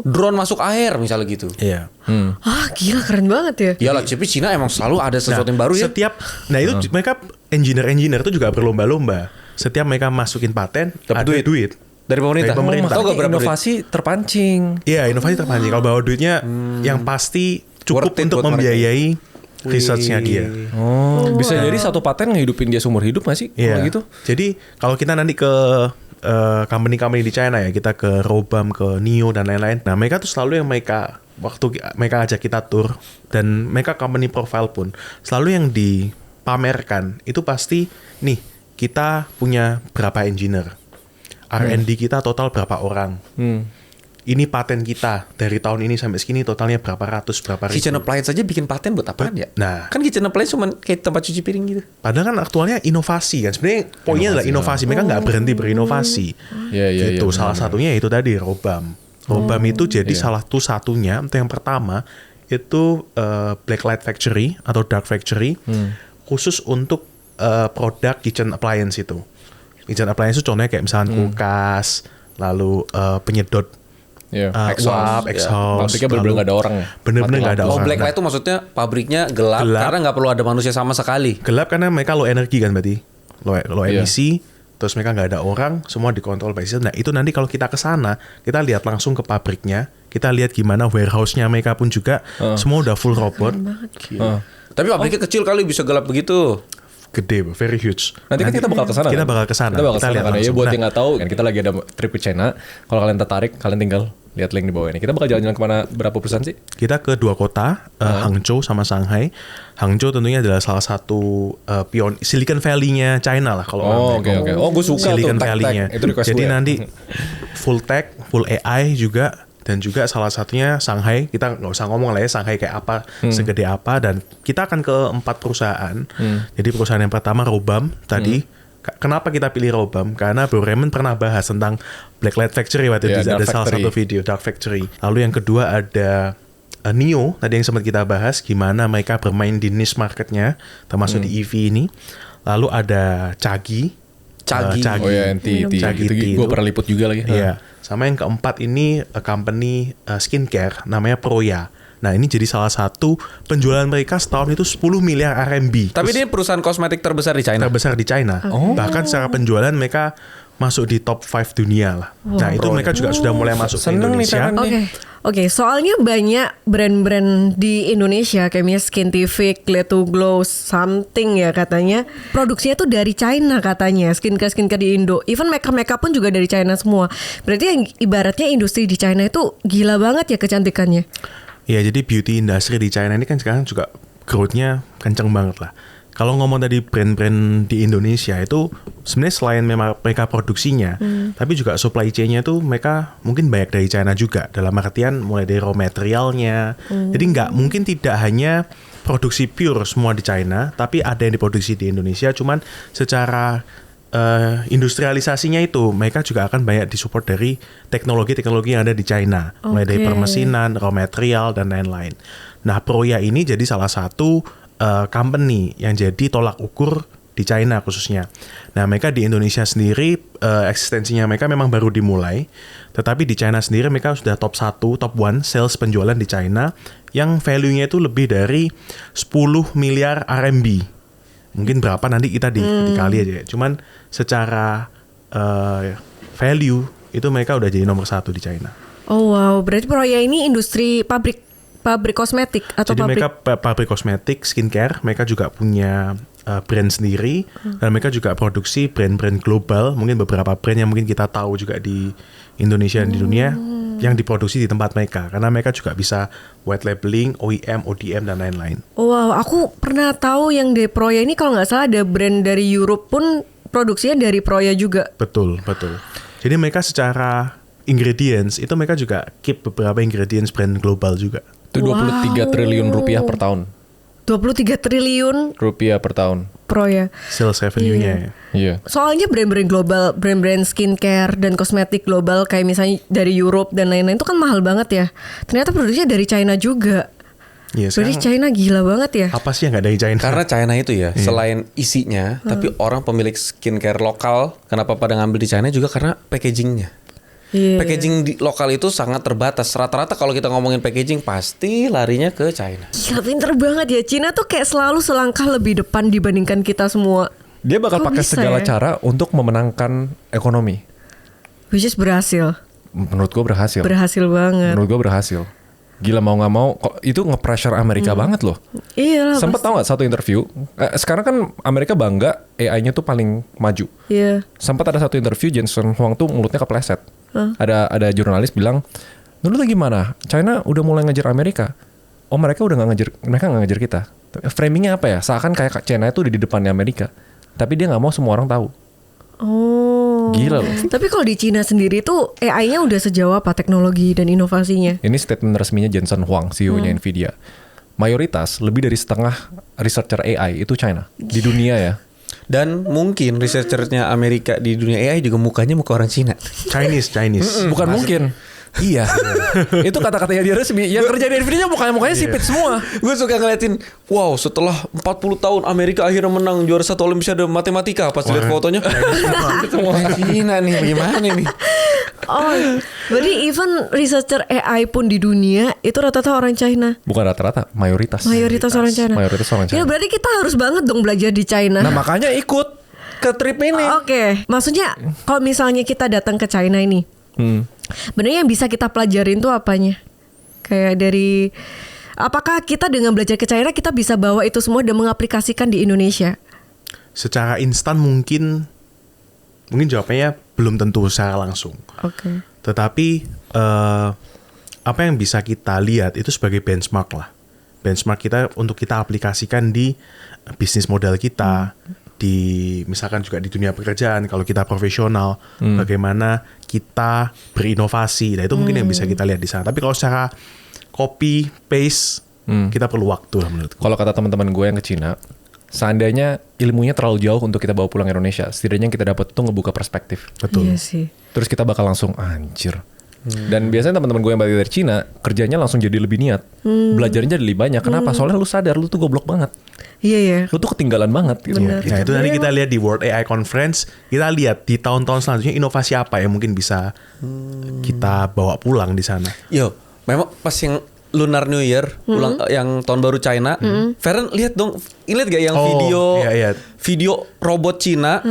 Drone masuk air misalnya gitu. Iya. Ah gila keren banget ya. Iyalah, tapi Cina emang selalu ada sesuatu yang baru ya. Nah itu mereka engineer itu juga berlomba-lomba. Setiap mereka masukin paten, Dapat ada duit. Dari pemerintah. Dari pemerintah. Tahu gak berapa duit? Inovasi terpancing. Iya, inovasi terpancing. Kalau bawa duitnya yang pasti cukup Worth it untuk buat mereka. membiayai research-nya dia. Oh, bisa jadi satu paten ngehidupin dia seumur hidup nggak sih? Iya. Kalau gitu. Jadi kalau kita nanti ke company-company di China ya, kita ke Robam, ke NIO dan lain-lain. Nah, mereka tuh selalu yang waktu mereka ajak kita tour dan mereka company profile pun selalu yang dipamerkan itu pasti nih kita punya berapa engineer, R&D kita total berapa orang. Ini paten kita dari tahun ini sampai segini totalnya berapa ratus, berapa ribu. Kitchen appliance saja bikin paten buat apaan ya? Nah. Kan kitchen appliance cuma kayak tempat cuci piring gitu. Padahal kan aktualnya inovasi kan. Sebenarnya poinnya adalah inovasi. Mereka nggak berhenti berinovasi. Iya, Gitu. iya, Salah satunya itu tadi Robam. Robam itu jadi salah satunya. Untuk yang pertama itu Blacklight Factory atau Dark Factory khusus untuk produk kitchen appliance itu. Kitchen appliance itu contohnya kayak misalnya kulkas, lalu penyedot Iya. uap, exhaust. Pabriknya bener-bener nggak ada orang ya? Bener-bener nggak ada Oh, orang. blacklight itu maksudnya pabriknya gelap karena nggak perlu ada manusia sama sekali. Gelap karena mereka low energi kan berarti. Low Iya. emisi, terus mereka nggak ada orang, semua dikontrol by system. Nah itu nanti kalau kita ke sana, kita lihat langsung ke pabriknya, kita lihat gimana warehouse-nya mereka pun juga, semua udah full robot. Tapi pabriknya kecil kali bisa gelap begitu. Gede, very huge. Nanti kan kita bakal ke sana. Kita bakal ke sana. Kita bakal ke Kita sana. lihat Karena ya langsung. buat Nah. yang nggak tahu, kan kita lagi ada trip ke China. Kalau kalian tertarik, kalian tinggal lihat link di bawah ini. Kita bakal jalan-jalan kemana? Berapa perusahaan sih? Kita ke 2 kota, Hangzhou sama Shanghai. Hangzhou tentunya adalah salah satu Silicon Valley-nya China lah kalau orang Oh, bilang. oke. Oh, gue suka Silicon tuh tech-tech. Valley-nya. Itu request Jadi gue ya. nanti full tech, full AI juga. Dan juga salah satunya Shanghai, kita nggak usah ngomong lah ya Shanghai kayak apa, segede apa. Dan kita akan ke 4 perusahaan. Jadi perusahaan yang pertama Robam tadi. Kenapa kita pilih Robam? Karena Bro Raymond pernah bahas tentang Blacklight Factory waktu Iya, itu. Ada Dark salah Factory. satu video, Dark Factory. Lalu yang kedua ada NIO, tadi yang sempat kita bahas, gimana mereka bermain di niche marketnya, termasuk di EV ini. Lalu ada Chagi. Chagi. Oh ya, NT. Chagi Itu tea gue itu. pernah liput juga lagi. Iya. Sama yang keempat ini company skincare, namanya Proya. Nah ini jadi salah satu penjualan mereka setahun itu 10 miliar RMB. Tapi ini perusahaan kosmetik terbesar di China. Terbesar di China. Bahkan secara penjualan mereka masuk di top 5 dunia lah. Nah itu mereka juga sudah mulai masuk ke Seneng nih, Indonesia. Taran. Oke, soalnya banyak brand-brand di Indonesia kayak misalnya Skintific, Glad to Glow, something ya katanya. Produksinya tuh dari China katanya, skincare di Indo. Even makeup pun juga dari China semua. Berarti yang ibaratnya industri di China itu gila banget ya kecantikannya. Ya jadi beauty industry di China ini kan sekarang juga growth-nya kenceng banget lah. Kalau ngomong tadi brand-brand di Indonesia itu sebenarnya selain memang mereka produksinya, tapi juga supply chain-nya tuh mereka mungkin banyak dari China juga. Dalam artian mulai dari raw materialnya. Jadi nggak mungkin tidak hanya produksi pure semua di China, tapi ada yang diproduksi di Indonesia. Cuman secara industrialisasinya itu mereka juga akan banyak disupport dari teknologi-teknologi yang ada di China. Mulai dari permesinan, raw material, dan lain-lain. Nah Proya ini jadi salah satu company yang jadi tolak ukur di China khususnya. Nah mereka di Indonesia sendiri eksistensinya mereka memang baru dimulai, tetapi di China sendiri mereka sudah top 1, top 1 sales penjualan di China yang value-nya itu lebih dari 10 miliar RMB. Mungkin berapa nanti kita dikali aja ya. Cuman secara value itu mereka udah jadi nomor 1 di China. Oh wow, berarti Proya ini industri pabrik kosmetik atau Jadi pabrik? mereka pabrik kosmetik, skincare, mereka juga punya brand sendiri dan mereka juga produksi brand-brand global. Mungkin beberapa brand yang mungkin kita tahu juga di Indonesia dan di dunia yang diproduksi di tempat mereka. Karena mereka juga bisa white labeling, OEM, ODM dan lain-lain. Wow, aku pernah tahu yang dari Proya ini kalau nggak salah ada brand dari Europe pun produksinya dari Proya juga. Betul. Jadi mereka secara ingredients itu mereka juga keep beberapa ingredients brand global juga. Itu 23 triliun rupiah per tahun. 23 triliun Rupiah per tahun. Proya. Sales revenue-nya. Iya. Soalnya brand-brand global, brand-brand skincare dan kosmetik global kayak misalnya dari Europe dan lain-lain itu kan mahal banget ya. Ternyata produksinya dari China juga. Iya, Berarti sekarang China gila banget ya. apa sih yang nggak dari China? Karena China itu ya, selain isinya, tapi orang pemilik skincare lokal, kenapa pada ngambil di China juga karena packagingnya. Iya. Packaging di lokal itu sangat terbatas. Rata-rata kalau kita ngomongin packaging pasti larinya ke China. Gila pinter banget ya. Cina tuh kayak selalu selangkah lebih depan dibandingkan kita semua. Dia bakal Kok pakai bisa segala ya? cara untuk memenangkan ekonomi. Which is berhasil. Menurut gue berhasil. Berhasil banget. Menurut gue berhasil. Gila mau nggak mau, kok itu nge-pressure Amerika banget loh. Iya lah. Sempet tahu nggak satu interview? Sekarang kan Amerika bangga AI-nya tuh paling maju. Iya. Sempat ada satu interview Jensen Huang tuh mulutnya kepleset. Ada jurnalis bilang, dulu lagi gimana? China udah mulai ngejar Amerika. Oh mereka udah nggak ngejar, mereka nggak ngejar kita. Framingnya apa ya? Seakan kayak China itu udah di depannya Amerika. Tapi dia nggak mau semua orang tahu. Oh. Gila loh. Tapi kalau di Cina sendiri tuh AI-nya udah sejauh apa teknologi dan inovasinya? Ini statement resminya Jensen Huang, CEO-nya Nvidia. Mayoritas lebih dari setengah researcher AI itu China di dunia ya. Dan mungkin researchernya Amerika di dunia AI juga mukanya muka orang Cina. Chinese. Bukan mungkin. Iya. Itu kata-katanya dia resmi. Yang kerja di Nvidia mukanya sipit semua. Gue suka ngeliatin, wow setelah 40 tahun Amerika akhirnya menang juara satu Olimpiade matematika. Pas lihat fotonya, semua Cina nih, gimana nih? Oh, berarti even researcher AI pun di dunia itu rata-rata orang China. Bukan rata-rata, mayoritas. Mayoritas orang China. Mayoritas orang China. Ya berarti kita harus banget dong belajar di China. Nah makanya ikut ke trip ini. Oke, maksudnya kalau misalnya kita datang ke China ini, benernya yang bisa kita pelajarin tuh apanya? Kayak dari, apakah kita dengan belajar ke China kita bisa bawa itu semua dan mengaplikasikan di Indonesia? Secara instan mungkin jawabannya belum tentu secara langsung. Oke. Tetapi apa yang bisa kita lihat itu sebagai benchmark lah. Benchmark kita untuk kita aplikasikan di bisnis model kita, di misalkan juga di dunia pekerjaan kalau kita profesional, bagaimana kita berinovasi. Nah itu mungkin yang bisa kita lihat di sana. Tapi kalau secara copy paste kita perlu waktu lah menurutku. Kalau kata teman-teman gue yang ke Cina, seandainya ilmunya terlalu jauh untuk kita bawa pulang Indonesia, setidaknya yang kita dapat tuh ngebuka perspektif. Betul. Iya sih. Terus kita bakal langsung anjir. Dan biasanya teman-teman gue yang balik dari Cina kerjanya langsung jadi lebih niat, belajarnya jadi lebih banyak. Kenapa? Soalnya lu sadar lu tuh goblok banget, Iya ya. lu tuh ketinggalan banget gitu. Bener. Nah itu nanti kita lihat di World AI Conference, kita lihat di tahun-tahun selanjutnya inovasi apa yang mungkin bisa kita bawa pulang di sana. Yo, memang pas yang Lunar New Year, yang tahun baru China, Feren lihat dong, lihat gak yang video robot Cina?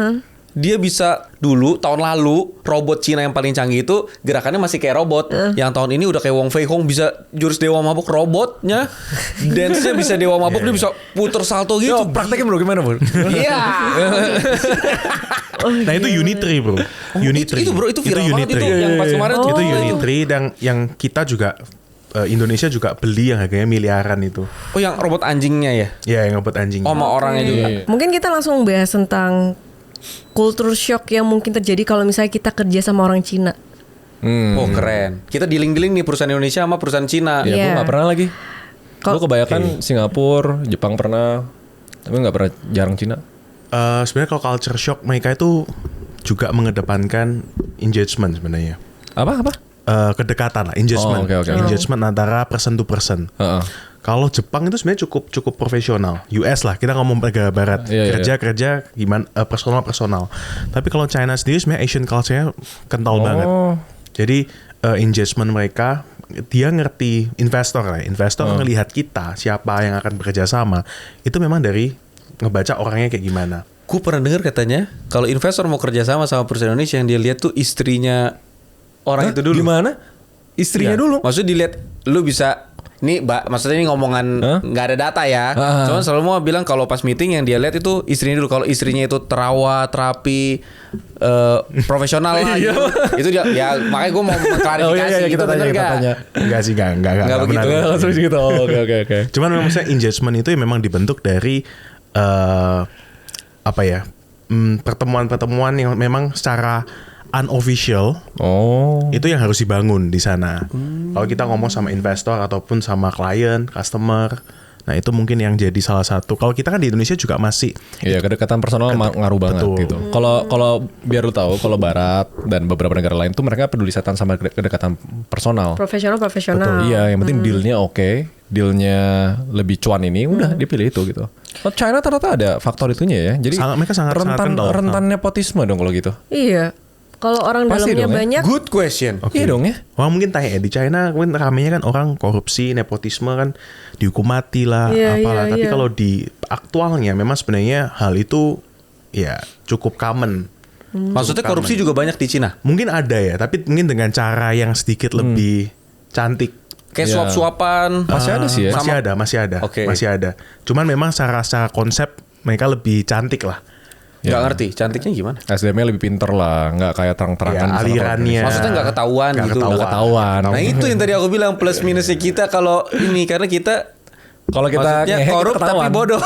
Dia bisa dulu tahun lalu robot Cina yang paling canggih itu gerakannya masih kayak robot. Yang tahun ini udah kayak Wong Fei Hong bisa jurus dewa mabuk robotnya. Dance-nya bisa dewa mabuk, dia bisa puter salto gitu. Yo, praktekin bro, gimana bro? Iya. Nah itu Unitree bro. Unitree. Itu bro, itu viral banget itu Unitree. yang pas kemarin tuh. Itu Unitree dan yang kita juga Indonesia juga beli yang harganya miliaran itu. Oh yang robot anjingnya ya? Ya yang robot anjing. Oh sama orangnya juga. Mungkin kita langsung bahas tentang culture shock yang mungkin terjadi kalau misalnya kita kerja sama orang Cina. Oh keren. Kita dealing-dealing nih perusahaan Indonesia sama perusahaan Cina. Ya gue Iya. gak pernah lagi. Gue kebanyakan Singapura, Jepang pernah, tapi gak pernah, jarang Cina. Sebenarnya kalau culture shock mereka itu juga mengedepankan engagement sebenarnya. Apa? Kedekatan lah, engagement. Oh, oke. Engagement antara person to person. Kalau Jepang itu sebenarnya cukup profesional. US lah, kita ngomong negara barat. Iya, kerja gimana personal. Tapi kalau China sendiri sebenarnya Asian culture-nya kental banget. Jadi engagement mereka, dia ngerti investor lah. Investor ngelihat kita, siapa yang akan bekerja sama, itu memang dari ngebaca orangnya kayak gimana. Gue pernah dengar katanya kalau investor mau kerja sama perusahaan Indonesia yang dia lihat tuh istrinya orang itu dulu. Gimana? Istrinya Iya. dulu? Maksudnya dilihat lu bisa Ini maksudnya ini ngomongan nggak ada data ya. Cuman selalu mau bilang kalau pas meeting yang dia lihat itu istrinya dulu. Kalau istrinya itu terawat, rapi, profesional lah gitu. Itu dia ya makanya gue mau mengklarifikasi kita tanya. Enggak sih, enggak begitu. Langsung gitu. Oke. Cuman memang saya engagement itu memang dibentuk dari pertemuan-pertemuan yang memang secara unofficial. Itu yang harus dibangun di sana. Kalau kita ngomong sama investor ataupun sama klien, customer, nah itu mungkin yang jadi salah satu. Kalau kita kan di Indonesia juga masih kedekatan personal ngaruh banget gitu. Kalau biar lu tahu, kalau Barat dan beberapa negara lain tuh mereka peduli setan sama kedekatan personal. Profesional. Iya, yang penting dealnya oke, dealnya lebih cuan ini udah dipilih itu gitu. China ternyata ada faktor itunya ya. Jadi mereka sangat rentan nepotisme dong kalau gitu. Iya. Kalau orang Pasti dalamnya dong ya. banyak. Good question. Iya dong ya. Wah mungkin tanya di China mungkin ramenya kan orang korupsi, nepotisme kan dihukum mati lah, apalah. Tapi kalau di aktualnya memang sebenarnya hal itu ya cukup common. Maksudnya korupsi juga banyak di Cina. Mungkin ada ya, tapi mungkin dengan cara yang sedikit lebih cantik. Kayak suap-suapan. Masih ada sih ya. Masih ada. Oke. Masih ada. Cuman memang secara konsep mereka lebih cantik lah. Nggak ngerti cantiknya gimana? SDM-nya lebih pinter lah, nggak kayak terang-terangan. Alirannya. Maksudnya nggak ketahuan gitu. Nggak ketahuan. Nah itu yang tadi aku bilang plus minusnya kita kalau ini karena kita kalau kita maksudnya korup tapi bodoh.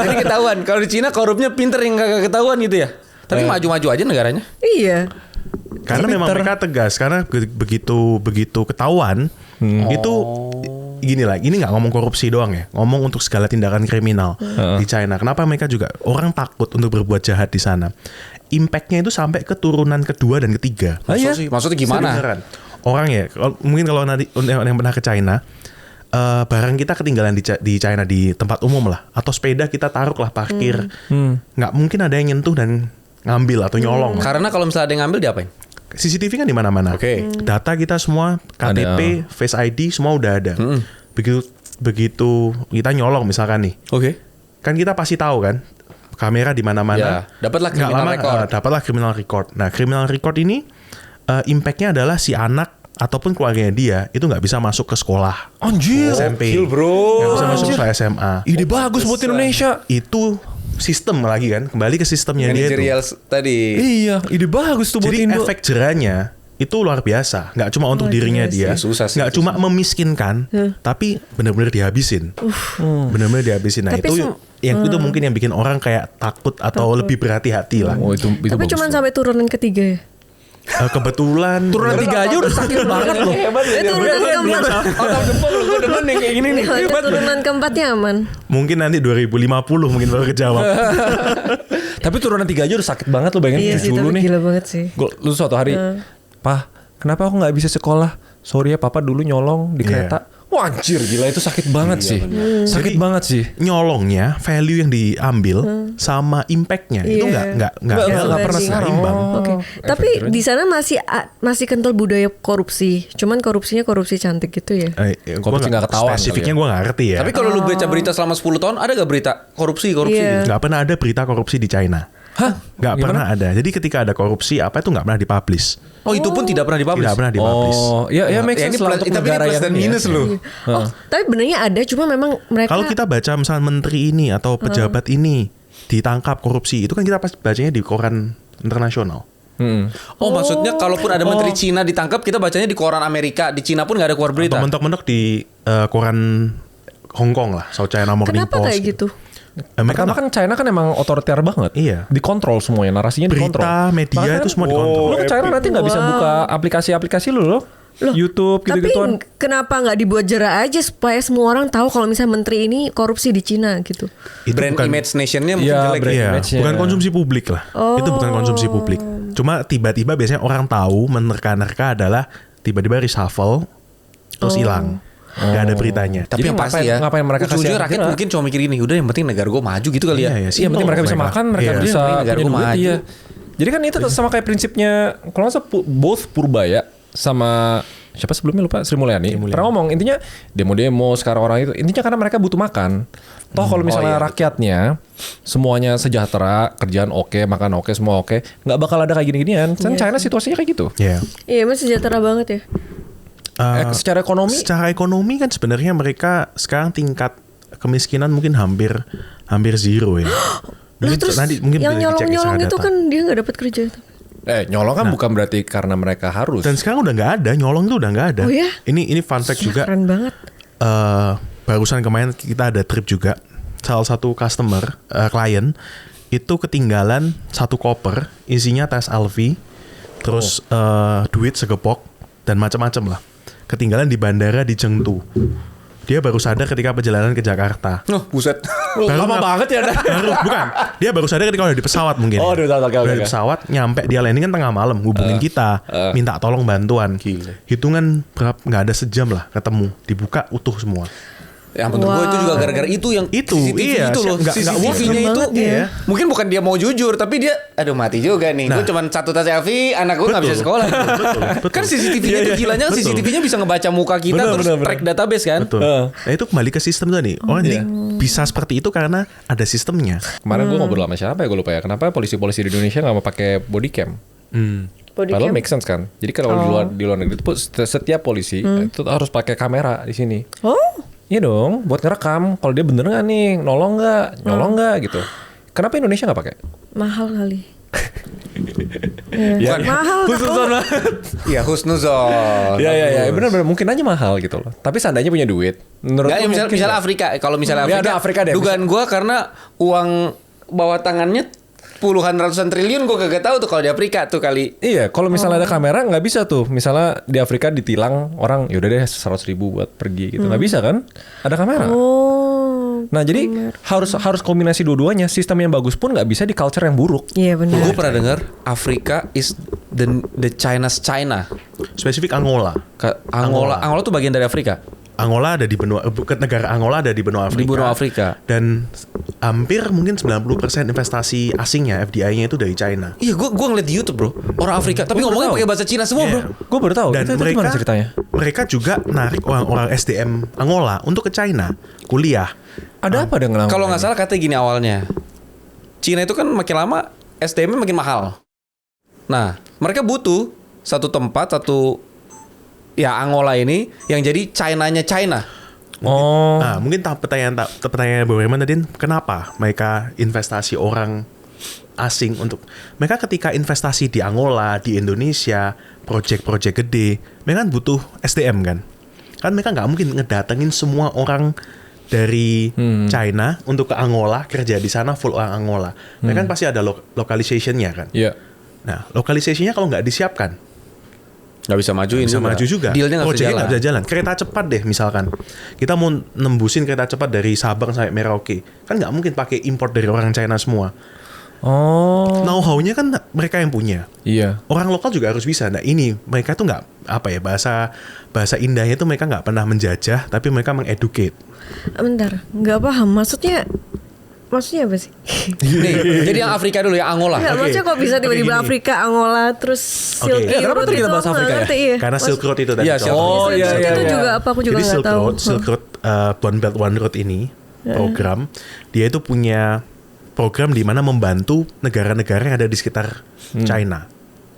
Jadi ketahuan. Kalau di Cina korupnya pinter yang nggak ketahuan gitu ya. Tapi maju-maju aja negaranya. Iya. Karena memang mereka tegas. Karena begitu ketahuan itu gini lah. Ini nggak ngomong korupsi doang ya. Ngomong untuk segala tindakan kriminal di China. Kenapa mereka juga orang takut untuk berbuat jahat di sana? Impactnya itu sampai ke turunan kedua dan ketiga. Maksudnya gimana? Beneran. Orang ya. Mungkin kalau nanti yang pernah ke China. Barang kita ketinggalan di China di tempat umum lah. Atau sepeda kita taruh lah parkir. Nggak mungkin ada yang nyentuh dan ngambil atau nyolong. Karena kalau misalnya ada yang ngambil diapain? CCTV kan di mana-mana. Data kita semua, KTP, Face ID semua udah ada. Begitu kita nyolong misalkan nih. Kan kita pasti tahu kan kamera di mana-mana. Dapatlah criminal record. Dapatlah criminal record. Nah, criminal record ini impact-nya adalah si anak ataupun keluarganya dia itu nggak bisa masuk ke sekolah. Anjir. SMP. Nggak bisa masuk ke SMA. Ide bagus buat Indonesia. Itu sistem lagi kan, kembali ke sistemnya dia tuh. Tadi. Iya, ide bagus tuh buat Jadi Indo. efek jerahnya itu luar biasa, nggak cuma untuk dirinya dia, nggak cuma memiskinkan, tapi benar-benar dihabisin, benar-benar dihabisin. Nah tapi itu mungkin yang bikin orang kayak takut atau lebih berhati-hati lah. Tapi cuma sampai turunan ketiga ya. Kebetulan turunan 3 aja udah sakit banget loh. Turunan keempat. Otak jempol lu gue demen yang kayak gini nih. Turunan keempatnya aman. Mungkin nanti 2050 mungkin baru kejawab. Tapi turunan 3 aja udah sakit banget lo, bayangin Iya sih, cucu lu tapi nih. gila banget sih. Lu suatu hari, "Pah, kenapa aku nggak bisa sekolah? Sorry ya, papa dulu nyolong di kereta." Wah anjir, gila itu sakit banget sih. Sakit banget sih. Nyolongnya, value yang diambil sama impactnya itu nggak pernah seimbang. Tapi di sana masih kental budaya korupsi. Cuman korupsinya korupsi cantik gitu ya. Korupsi nggak ketahuan. Spesifiknya gue nggak ngerti ya. Tapi kalau lu baca berita selama 10 tahun ada gak berita korupsi? Iya. Nggak pernah ada berita korupsi di China. Hah? Nggak pernah ada. Jadi ketika ada korupsi apa itu nggak pernah dipublish. Oh itu pun tidak pernah dipublish? Tidak pernah dipublish. Oh, ya make sense lah untuk negara yang dan minus lu. Oh, tapi benernya ada, cuma memang mereka. Kalau kita baca misalnya menteri ini atau pejabat ini ditangkap korupsi, itu kan kita pasti bacanya di koran internasional. Oh maksudnya kalaupun ada menteri Cina ditangkap, kita bacanya di koran Amerika, di Cina pun nggak ada keluar berita. Atau mentok-mentok di koran Hong Kong lah, South China Morning Kenapa Post. kayak gitu? Karena kan China kan emang otoriter banget. Iya. Dikontrol semuanya, narasinya dikontrol. Berita, media itu semua dikontrol. Lu ke China nanti nggak bisa buka aplikasi-aplikasi lu loh. YouTube gitu-gituan. Tapi kenapa nggak dibuat jera aja supaya semua orang tahu kalau misalnya menteri ini korupsi di Cina gitu? Itu brand bukan, image nation-nya mungkin Iya, jelek. brand iya, image-nya. bukan konsumsi publik lah. Itu bukan konsumsi publik. Cuma tiba-tiba biasanya orang tahu menerka-nerka adalah tiba-tiba reshuffle terus hilang. Gak ada beritanya. Tapi Jadi yang pasti ya, ngapain mereka kasih ujung-ujungnya rakyat mungkin cuma mikir ini, udah yang penting negara gue maju gitu kali ya. Iya, Iya, penting mereka bisa makan, mereka Iya. bisa Negara punya gua duit. maju. Iya. Jadi kan itu sama kayak prinsipnya, kalau nggak salah both Purbaya sama siapa sebelumnya lupa, Sri Mulyani pernah ngomong, intinya demo-demo sekarang orang itu intinya karena mereka butuh makan. Toh kalau misalnya rakyatnya semuanya sejahtera, kerjaan oke, makan oke, semua oke, nggak bakal ada kayak gini-ginian. Kan China situasinya kayak gitu. Iya. Iya, emang sejahtera banget ya. Secara ekonomi? Secara ekonomi kan sebenarnya mereka sekarang tingkat kemiskinan mungkin hampir zero ya. Lah terus mungkin yang bisa dicek nyolong-nyolong secara itu data. kan dia nggak dapat kerja. Nyolong kan bukan berarti karena mereka harus. Dan sekarang udah nggak ada, nyolong itu udah nggak ada. Oh ya? Ini fun fact juga. Keren banget. Barusan kemarin kita ada trip juga. Salah satu customer, klien itu ketinggalan satu koper isinya tas LV, terus duit segepok dan macam-macam lah. Ketinggalan di bandara di Chengdu. Dia baru sadar ketika perjalanan ke Jakarta. Buset. Lama banget ya. Bukan. Dia baru sadar ketika udah di pesawat mungkin. Oh, udah di pesawat, nyampe dia landing kan tengah malam, hubungin kita, minta tolong bantuan. Hitungan berapa? Nggak ada sejam lah ketemu, dibuka utuh semua. Yang menurut gue itu juga gara-gara itu yang Itu, CCTV iya, itu loh. nggak worth CCTV-nya it itu banget ya. mungkin bukan dia mau jujur, tapi dia aduh mati juga nih. Gue cuma satu tas LV, anak gue nggak bisa sekolah. Betul. Kan CCTV-nya itu gilanya, Betul. CCTV-nya bisa ngebaca muka kita terus track database kan. Betul. Nah itu kembali ke sistem tuh nih. Orang jadi bisa seperti itu karena ada sistemnya. Kemarin gue ngobrol sama siapa ya, gue lupa ya. Kenapa polisi-polisi di Indonesia nggak mau pakai body cam? Padahal make sense kan. Jadi kalau di luar negeri itu setiap polisi itu harus pakai kamera di sini. Oh. Iya dong, buat ngerekam. Kalau dia bener nggak nih, nolong nggak, nyolong nggak gitu. Kenapa Indonesia nggak pakai? Mahal kali. Ya, mahal. Khususan banget. Iya husnuzon. Iya, benar-benar mungkin aja mahal gitu loh. Tapi seandainya punya duit, menurut Nggak, ya, lu misalnya mungkin nggak? Afrika. Kalau misalnya Ya, Afrika, ada Afrika deh, dugaan gue karena uang bawah tangannya puluhan ratusan triliun, gue kagak tahu tuh kalau di Afrika tuh kali. Iya, kalau misalnya ada kamera nggak bisa tuh. Misalnya di Afrika ditilang orang, yaudah deh 100.000 buat pergi gitu. Nggak bisa kan? Ada kamera. Nah jadi harus kombinasi dua-duanya. Sistem yang bagus pun nggak bisa di culture yang buruk. Iya benar. Gue pernah dengar Afrika is the China's China. Spesifik Angola. Angola tuh bagian dari Afrika. Angola ada di benua, negara Angola ada di benua Afrika. Di benua Afrika. Dan hampir mungkin 90% investasi asingnya, FDI-nya itu dari China. Iya, gue ngeliat di YouTube bro, orang Afrika, tapi ngomongnya pakai bahasa Cina semua bro. Gue baru tahu. Dan itu gimana ceritanya? mereka juga narik orang-orang SDM Angola untuk ke China kuliah. Ada apa dengan Kalau nggak salah katanya gini awalnya, Cina itu kan makin lama SDM-nya makin mahal. Nah, mereka butuh satu tempat, Angola ini yang jadi China-nya China. Oh. Nah, mungkin pertanyaan bagaimana Din? Kenapa mereka investasi orang asing untuk mereka ketika investasi di Angola, di Indonesia, proyek-proyek gede, mereka kan butuh SDM kan? Kan mereka nggak mungkin ngedatengin semua orang dari China untuk ke Angola kerja di sana full orang Angola. Mereka kan pasti ada localization-nya kan? Iya. Nah, localization-nya kalau nggak disiapkan, Nggak bisa majuin bisa juga. maju juga. Dealnya nggak bisa Proyeknya jalan. nggak bisa jalan. Kereta cepat deh misalkan. Kita mau nembusin kereta cepat dari Sabang sampai Merauke. Kan nggak mungkin pakai import dari orang China semua. Oh. Know-how-nya kan mereka yang punya. Iya. Orang lokal juga harus bisa. Nah ini mereka tuh nggak bahasa indahnya tuh mereka nggak pernah menjajah, tapi mereka mengeducate. Bentar, nggak paham. Maksudnya apa sih? Nih, jadi yang Afrika dulu ya, Angola. Nggak, maksudnya kok bisa tiba-tiba gini. Afrika, Angola, terus Silk Oke. Ya, kenapa Road tadi kita itu bahas aku nggak Afrika ya? ngerti, iya. Karena Silk Road itu tadi. Iya, Silk Road. Oh, iya, Itu iya. juga apa aku juga Jadi nggak tahu. Silk Road One Belt One Road ini program, dia itu punya program di mana membantu negara-negara yang ada di sekitar China.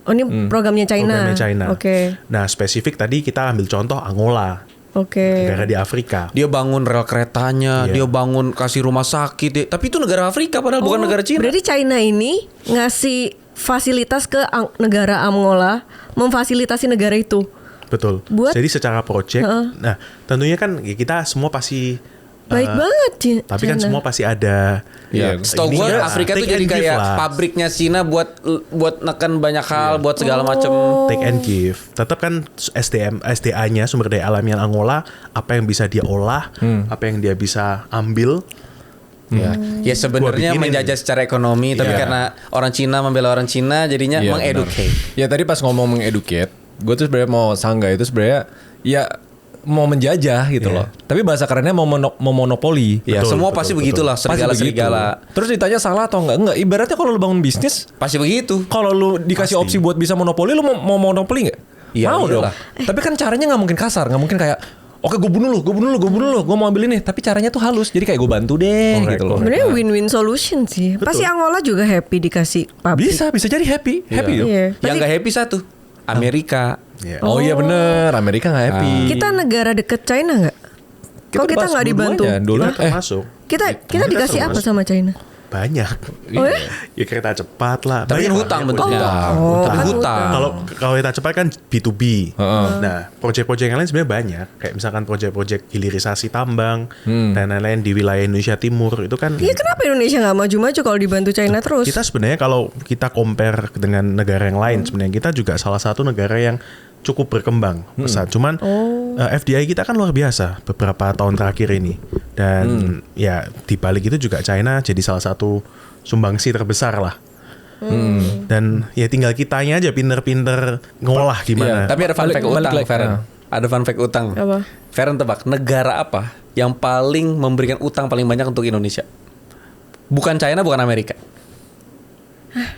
Oh ini programnya China. Programnya China. Oke. Nah spesifik tadi kita ambil contoh Angola, Oke. negara di Afrika. Dia bangun rel keretanya, Iya. dia bangun kasih rumah sakit, tapi itu negara Afrika padahal bukan negara Cina. Berarti China ini ngasih fasilitas ke negara Angola, memfasilitasi negara itu. Betul. Buat- Jadi secara project, nah tentunya kan ya kita semua pasti Baik banget China. tapi kan semua pasti ada. Iya. Setahu gue ininya, Afrika tuh take jadi and give kayak lah. pabriknya Cina buat neken banyak hal, buat segala macam. Take and give. Tetap kan SDA-nya sumber daya alamnya Angola, apa yang bisa dia olah, apa yang dia bisa ambil. Ya sebenarnya Gua bikinin. menjajah secara ekonomi, tapi Iya. karena orang Cina membela orang Cina, jadinya Iya, mengeducate. benar. Ya tadi pas ngomong mengeducate, gue tuh sebenarnya mau sanggah itu sebenarnya ya mau menjajah gitu loh. Tapi bahasa kerennya mau monopoli. Ya Betul, semua betul, pasti betul. begitulah, Pasti begitu. serigala-serigala. Terus ditanya salah atau enggak? Enggak. Ibaratnya kalau lu bangun bisnis, Pasti begitu. kalau lu dikasih opsi buat bisa monopoli, lu mau monopoli nggak? Iya, mau dong. iyalah. Tapi kan caranya nggak mungkin kasar, nggak mungkin kayak oke gue bunuh lu, gue mau ambil ini. Tapi caranya tuh halus, jadi kayak gue bantu deh gitu loh. Sebenarnya win-win solution sih. Pasti Angola juga happy dikasih pabrik. Bisa jadi happy Iya. dong. Yang nggak happy satu, Amerika. Ya. Oh iya bener, Amerika nggak happy. Kita negara deket China nggak? Kok kita bahas nggak dibantu? dua-duanya. Dulu Kita termasuk. Kita dikasih apa sama China? Banyak. Oh ya? Ya kereta cepat lah. Tapi kan Banyak hutang lah, bentuknya. Oh, Tapi kan hutang. Kalau kereta cepat kan B2B. Nah, proyek-proyek yang lain sebenarnya banyak. Kayak misalkan proyek-proyek hilirisasi tambang dan lain-lain di wilayah Indonesia Timur itu kan. Iya, kenapa Indonesia nggak maju-maju kalau dibantu China terus? Kita sebenarnya kalau kita compare dengan negara yang lain, sebenarnya kita juga salah satu negara yang cukup berkembang pesat. Cuman FDI kita kan luar biasa beberapa tahun terakhir ini. Dan ya di balik itu juga China jadi salah satu sumbangsi terbesar lah. Dan ya tinggal kitanya aja pinter-pinter ngolah gimana. Tapi ada fun fact utang, Feren. Nah. Ada fun fact utang. Apa? Feren tebak, negara apa yang paling memberikan utang paling banyak untuk Indonesia? Bukan China, bukan Amerika.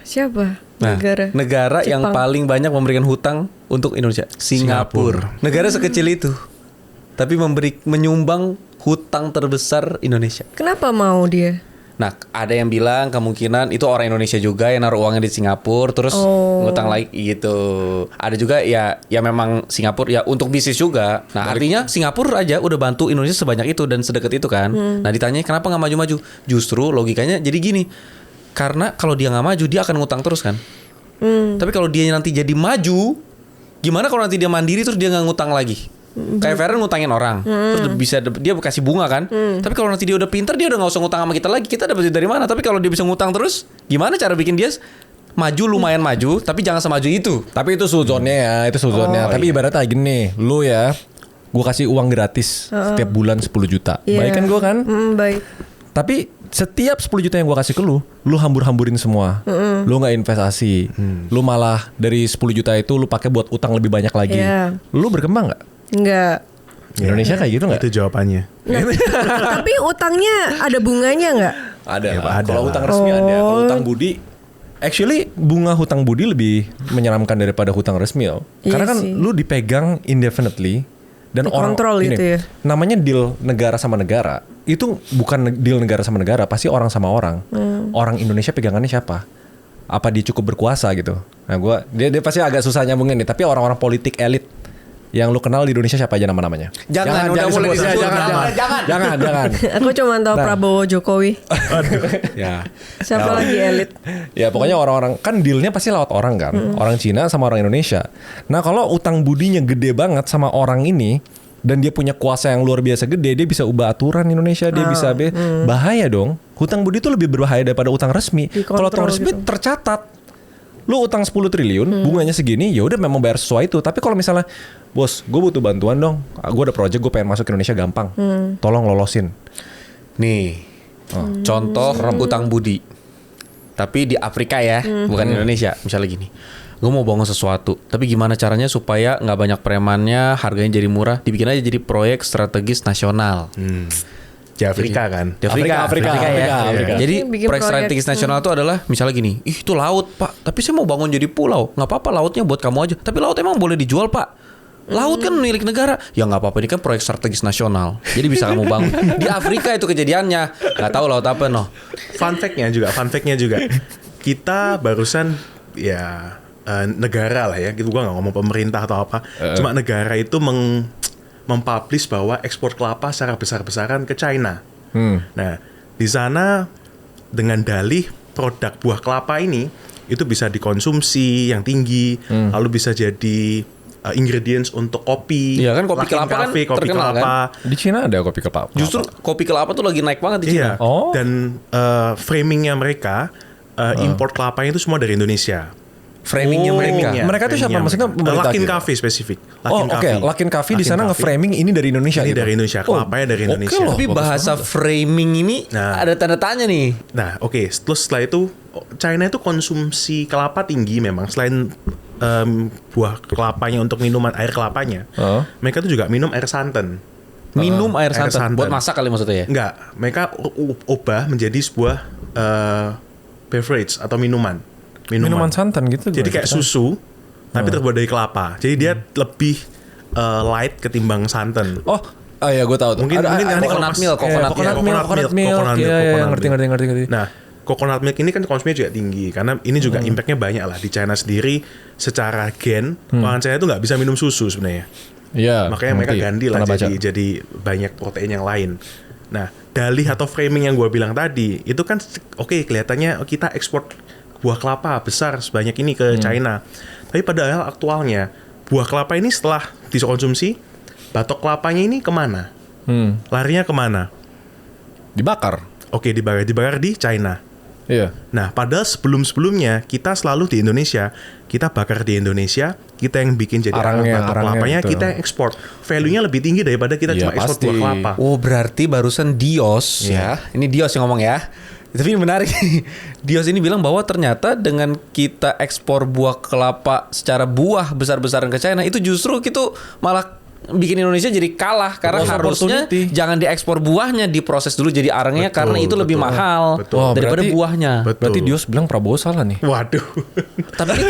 Siapa? Nah, negara yang Jepang. paling banyak memberikan hutang untuk Indonesia, Singapura. Negara sekecil itu, tapi menyumbang hutang terbesar Indonesia. Kenapa mau dia? Nah, ada yang bilang kemungkinan itu orang Indonesia juga yang naruh uangnya di Singapura terus ngutang lagi gitu. Ada juga ya memang Singapura ya untuk bisnis juga. Nah, artinya Singapura aja udah bantu Indonesia sebanyak itu dan sedekat itu kan. Nah, ditanya kenapa nggak maju-maju? Justru logikanya jadi gini. Karena kalau dia nggak maju dia akan ngutang terus kan. Tapi kalau dia nanti jadi maju, gimana kalau nanti dia mandiri terus dia nggak ngutang lagi? Kayak Feren ngutangin orang, terus bisa dia kasih bunga kan. Tapi kalau nanti dia udah pinter, dia udah nggak usah ngutang sama kita lagi. Kita dapat dari mana? Tapi kalau dia bisa ngutang terus, gimana cara bikin dia maju lumayan maju, tapi jangan semaju itu. Tapi itu suzonnya ya, itu suzonnya. Tapi ibaratnya gini nih, lu ya, gue kasih uang gratis setiap bulan 10 juta. Iya. Baik kan gue kan? Baik. Tapi setiap 10 juta yang gue kasih ke lu hambur-hamburin semua. Lu nggak investasi. Lu malah dari 10 juta itu lu pakai buat utang lebih banyak lagi. Iya. Lu berkembang nggak? Enggak. Indonesia kayak gitu nggak? Itu jawabannya. Nah, tapi utangnya ada bunganya nggak? Ada. Ya, lah. ada Kalau lah. utang resmi ada. Kalau utang budi, actually bunga hutang budi lebih menyeramkan daripada hutang resmi loh. Iya Karena kan sih. lu dipegang indefinitely dan orang Dikontrol ini, gitu ya. namanya deal negara sama negara. Itu bukan deal negara sama negara, pasti orang sama orang. Orang Indonesia pegangannya siapa? Apa dia cukup berkuasa gitu? Nah, dia pasti agak susah nyambungin nih. Tapi orang-orang politik elit yang lu kenal di Indonesia siapa aja nama-namanya? Jangan, udah mulai disebut. disebut. Jangan. Aku cuma tahu Nah. Prabowo Jokowi. Ya. Siapa lagi elit? Ya pokoknya orang-orang kan dealnya pasti lewat orang kan, orang Cina sama orang Indonesia. Nah kalau utang budinya gede banget sama orang ini dan dia punya kuasa yang luar biasa gede, dia bisa ubah aturan Indonesia, dia bisa bahaya dong. Hutang budi itu lebih berbahaya daripada utang resmi. Kalau utang resmi gitu. tercatat, lu utang 10 triliun, bunganya segini, ya udah memang bayar sesuai itu. Tapi kalau misalnya, bos, gue butuh bantuan dong, gue ada project, gue pengen masuk ke Indonesia gampang, tolong lolosin. Nih, contoh utang budi. Tapi di Afrika ya, bukan Indonesia. Misalnya gini, gue mau bangun sesuatu, tapi gimana caranya supaya nggak banyak premannya, harganya jadi murah, dibikin aja jadi proyek strategis nasional. Di Afrika kan. Di Afrika ya. Afrika. Jadi Bikin proyek proyek. strategis nasional itu adalah misalnya gini, itu laut pak, tapi saya mau bangun jadi pulau, nggak apa-apa lautnya buat kamu aja. Tapi laut emang boleh dijual pak. Laut kan milik negara. Ya nggak apa-apa, ini kan proyek strategis nasional. Jadi bisa kamu bangun. Di Afrika itu kejadiannya. Nggak tahu laut apa noh. Fun fact-nya juga. Kita barusan ya negara lah ya, gitu gua nggak ngomong pemerintah atau apa. Cuma negara itu mempublish bahwa ekspor kelapa secara besar-besaran ke China. Nah, di sana dengan dalih produk buah kelapa ini itu bisa dikonsumsi yang tinggi, lalu bisa jadi ingredients untuk kopi. Iya kan, kopi Luckin kelapa kan Cafe, kopi terkenal kelapa. Di Cina ada kopi kelapa. Justru kopi kelapa tuh lagi naik banget di Iya. Cina. Oh. Dan framingnya mereka import kelapanya itu semua dari Indonesia. Framingnya mereka. Mereka tuh siapa? Maksudnya pemerintah Luckin gitu? Cafe spesifik. Oh oke, Luckin Cafe di sana nge-framing ini dari Indonesia. Ini gitu? dari Indonesia, kelapanya dari oke Indonesia. loh. Tapi bagus bahasa banget. framing ini Nah. ada tanda tanya nih. Nah, oke. Terus setelah itu China itu konsumsi kelapa tinggi memang. Selain buah kelapanya untuk minuman air kelapanya, mereka tuh juga minum air santan. Minum air santan. Buat masak kali maksudnya ya? Enggak, mereka ubah menjadi sebuah beverage atau minuman. Minuman santan gitu. Jadi kayak susu, tapi terbuat dari kelapa. Jadi dia lebih light ketimbang santan. Oh ya gue tahu tuh. Mungkin nanti kalau coconut pas- milk, Iya, coconut coconut milk. Iya, ngerti. Nah, coconut milk ini kan konsumsinya juga tinggi karena ini juga impactnya banyak lah di China sendiri. Secara gen orang China itu nggak bisa minum susu sebenarnya. Iya. Makanya mereka ganti lah jadi banyak protein yang lain. Nah, dalih atau framing yang gue bilang tadi itu kan oke, kelihatannya kita ekspor buah kelapa besar sebanyak ini ke China. Tapi padahal aktualnya buah kelapa ini setelah dikonsumsi, batok kelapanya ini kemana? Larinya kemana? Dibakar. Oke, dibakar di China. Iya. Nah, padahal sebelum-sebelumnya kita selalu di Indonesia, kita bakar di Indonesia, kita yang bikin jadi batok kelapanya, gitu. kita yang ekspor. Value-nya lebih tinggi daripada kita cuma ekspor buah kelapa. Oh, berarti barusan Dios ya. Ini Dios yang ngomong ya. Tapi ini menarik. Dios ini bilang bahwa ternyata dengan kita ekspor buah kelapa secara buah besar-besaran ke China, itu justru itu malah bikin Indonesia jadi kalah karena harusnya jangan diekspor buahnya, diproses dulu jadi arangnya karena itu lebih mahal daripada buahnya. Berarti Dios bilang Prabowo salah nih. Waduh. Tapi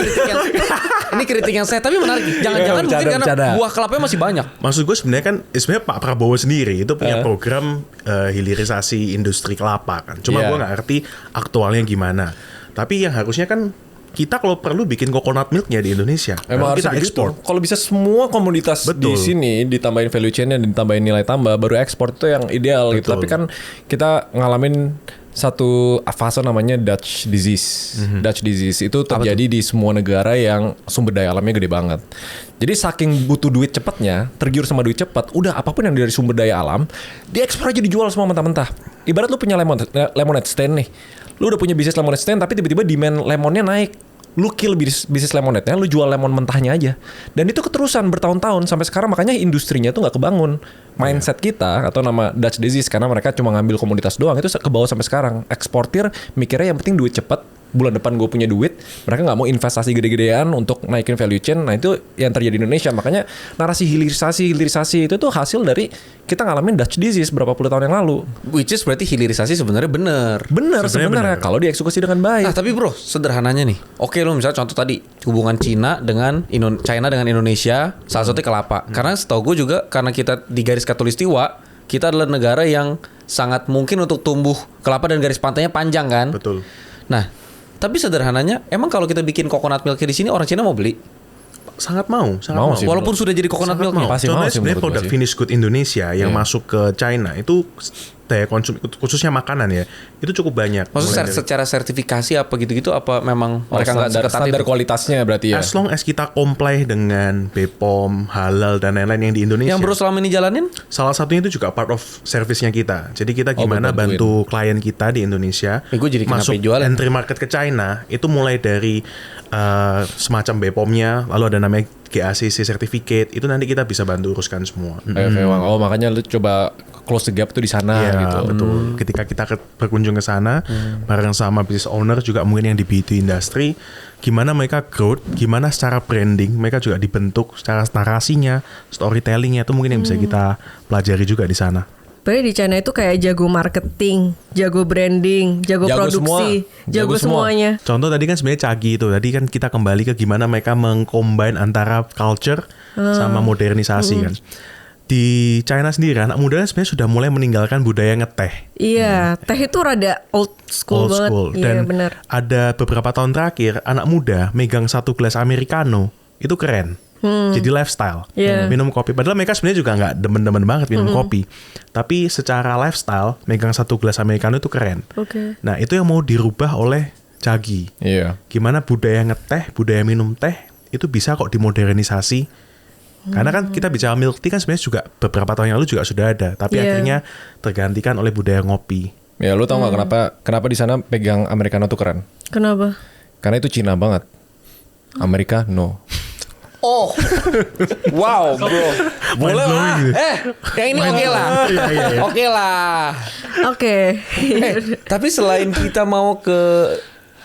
ini kritik yang saya tapi menarik. Jangan-jangan mungkin karena buah kelapanya masih banyak. Maksud gue sebenarnya Pak Prabowo sendiri itu punya program hilirisasi industri kelapa kan. Cuma gue nggak ngerti aktualnya gimana. Tapi yang harusnya kan kita kalau perlu bikin coconut milknya di Indonesia. Emang harus kita ekspor. Kalau bisa semua komoditas di sini ditambahin value chain-nya, ditambahin nilai tambah, baru ekspor itu yang ideal gitu. Tapi kan kita ngalamin satu fase namanya Dutch disease. Dutch disease itu terjadi di semua negara yang sumber daya alamnya gede banget. Jadi saking butuh duit cepatnya, tergiur sama duit cepat, udah apapun yang dari sumber daya alam, diekspor aja dijual semua mentah-mentah. Ibarat lu punya lemonade stand nih. Lu udah punya bisnis lemonade stand tapi tiba-tiba demand lemonnya naik. Lu kill bisnis lemonade-nya, lu jual lemon mentahnya aja. Dan itu keterusan bertahun-tahun sampai sekarang, makanya industrinya tuh nggak kebangun. Mindset kita atau nama Dutch disease karena mereka cuma ngambil komoditas doang itu ke bawah sampai sekarang. Eksportir mikirnya yang penting duit cepet. Bulan depan gue punya duit, mereka nggak mau investasi gede-gedean untuk naikin value chain. Nah itu yang terjadi di Indonesia. Makanya narasi hilirisasi itu tuh hasil dari kita ngalamin Dutch disease berapa puluh tahun yang lalu. Which is berarti hilirisasi sebenarnya benar Sebenarnya kalau dieksekusi dengan baik. Nah tapi bro, sederhananya nih. Oke lo misalnya contoh tadi hubungan China dengan Indonesia, salah satunya kelapa. Karena setahu gue juga karena kita di garis khatulistiwa, kita adalah negara yang sangat mungkin untuk tumbuh kelapa dan garis pantainya panjang kan. Betul. Nah tapi sederhananya, emang kalau kita bikin coconut milk di sini orang Cina mau beli? Sangat mau sih, walaupun sudah jadi coconut milk. Contohnya sebenarnya produk finished good Indonesia yang masuk ke China itu daya konsum khususnya makanan ya itu cukup banyak. Maksudnya secara sertifikasi apa gitu-gitu apa memang mereka nggak standar kualitasnya berarti ya? As long as kita comply dengan BPOM, halal dan lain-lain yang di Indonesia. Yang bro selama ini jalanin? Salah satunya itu juga part of service-nya kita. Jadi kita gimana bantu klien kita di Indonesia masuk entry market ke China itu mulai dari semacam BPOM-nya, lalu ada namanya GACC certificate, itu nanti kita bisa bantu uruskan semua. Makanya lu coba close the gap tuh di sana gitu. Betul. Ketika kita berkunjung ke sana bareng sama business owner juga mungkin yang di beauty industry, gimana mereka growth, gimana secara branding mereka juga dibentuk, secara narasinya, storytellingnya itu mungkin yang bisa kita pelajari juga di sana. Padahal di China itu kayak jago marketing, jago branding, jago produksi, jago semuanya. Contoh tadi kan sebenarnya Cagi itu. Tadi kan kita kembali ke gimana mereka mengcombine antara culture sama modernisasi kan. Di China sendiri anak muda sebenarnya sudah mulai meninggalkan budaya ngeteh. Iya, teh itu rada old school banget. Dan iya, bener. Ada beberapa tahun terakhir anak muda megang satu gelas americano itu keren. Jadi lifestyle, minum kopi. Padahal mereka sebenarnya juga nggak demen-demen banget minum kopi. Tapi secara lifestyle, megang satu gelas americano itu keren. Nah itu yang mau dirubah oleh Cagi. Gimana budaya ngeteh, budaya minum teh itu bisa kok dimodernisasi. Karena kan kita bicara milk tea kan sebenarnya juga beberapa tahun yang lalu juga sudah ada. Tapi akhirnya tergantikan oleh budaya ngopi. Ya lu tau nggak kenapa di sana pegang americano tuh keren? Kenapa? Karena itu Cina banget. Amerika no. Oh, wow bro, boleh lah. Yang ini oke lah. Oke lah. Oke. Tapi selain kita mau ke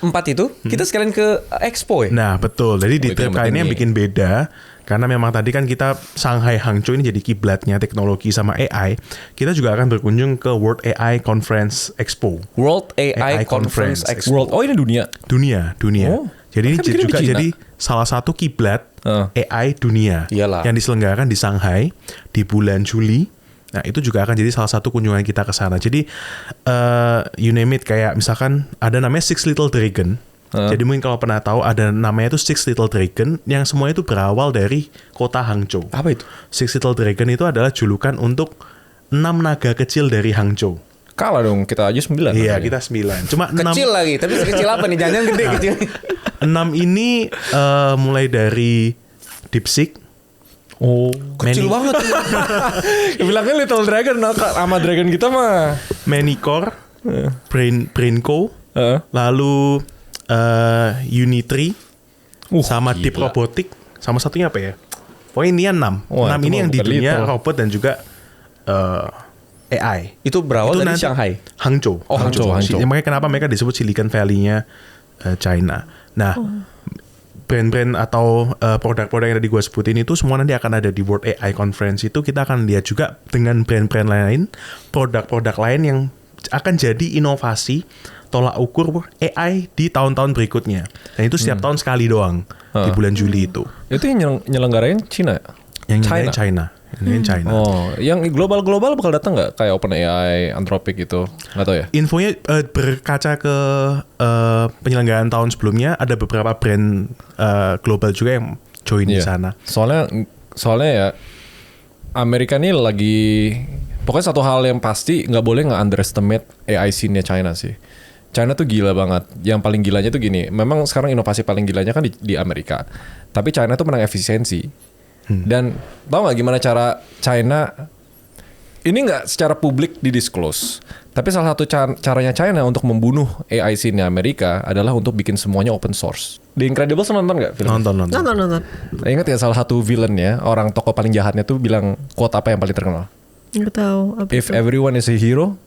empat itu, kita sekalian ke Expo ya? Nah betul, jadi di trip kali ini yang bikin beda. Karena memang tadi kan kita Shanghai Hangzhou ini jadi kiblatnya teknologi sama AI. Kita juga akan berkunjung ke World AI Conference Expo. World AI Conference Expo. Oh ini dunia? Dunia. Oh. Jadi ini juga jadi salah satu kiblat AI dunia. Iyalah. Yang diselenggarakan di Shanghai di bulan Juli Nah, itu juga akan jadi salah satu kunjungan kita ke sana. Jadi you name it, kayak misalkan ada namanya Six Little Dragon. Jadi mungkin kalau pernah tahu ada namanya itu Six Little Dragon yang semuanya itu berawal dari kota Hangzhou. Apa itu? Six Little Dragon itu adalah julukan untuk 6 naga kecil dari Hangzhou. Kalah dong, kita aja 9. Iya, kita 9. Cuma 6 Kecil lagi, tapi sekecil apa nih? Jangan gede kecil. 6 ini mulai dari DeepSeek. Oh, Kecil banget. bilangnya Little Dragon, sama Dragon kita mah. Manicore, Brainco, lalu Unitree, sama gila. Deep Robotic, sama satunya apa ya? Pokoknya ini 6. Wah, 6 itu ini mah yang di bukan dunia little. robot dan juga AI. Itu berawal dari nanti- Shanghai. Hangzhou. Oh, Hangzhou. Makanya kenapa mereka disebut Silicon Valley-nya China. Nah, brand-brand atau produk-produk yang tadi gue sebutin itu semua nanti akan ada di World AI Conference itu. Kita akan lihat juga dengan brand-brand lain, produk-produk lain yang akan jadi inovasi tolak ukur AI di tahun-tahun berikutnya. Dan itu setiap tahun sekali doang di bulan Juli itu. Itu yang nyelenggarain Cina. Yang nyalain China. China. Oh, yang global bakal datang nggak? Kayak OpenAI, Anthropic gitu, nggak tahu ya? Infonya berkaca ke penyelenggaraan tahun sebelumnya, ada beberapa brand global juga yang join di Iya. sana. Soalnya ya Amerika ini lagi, pokoknya satu hal yang pasti nggak boleh nggak underestimate AI scene-nya China sih. China tuh gila banget. Yang paling gilanya tuh gini, memang sekarang inovasi paling gilanya kan di Amerika. Tapi China tuh menang efisiensi. Dan tau nggak gimana cara China ini nggak secara publik didisclose, tapi salah satu caranya China untuk membunuh AI scene Amerika adalah untuk bikin semuanya open source. The Incredibles nonton nggak film? Nonton. Nonton. Ingat ya salah satu villainnya, orang tokoh paling jahatnya tuh bilang quote apa yang paling terkenal? Nggak tahu. Apa If itu? everyone is a hero,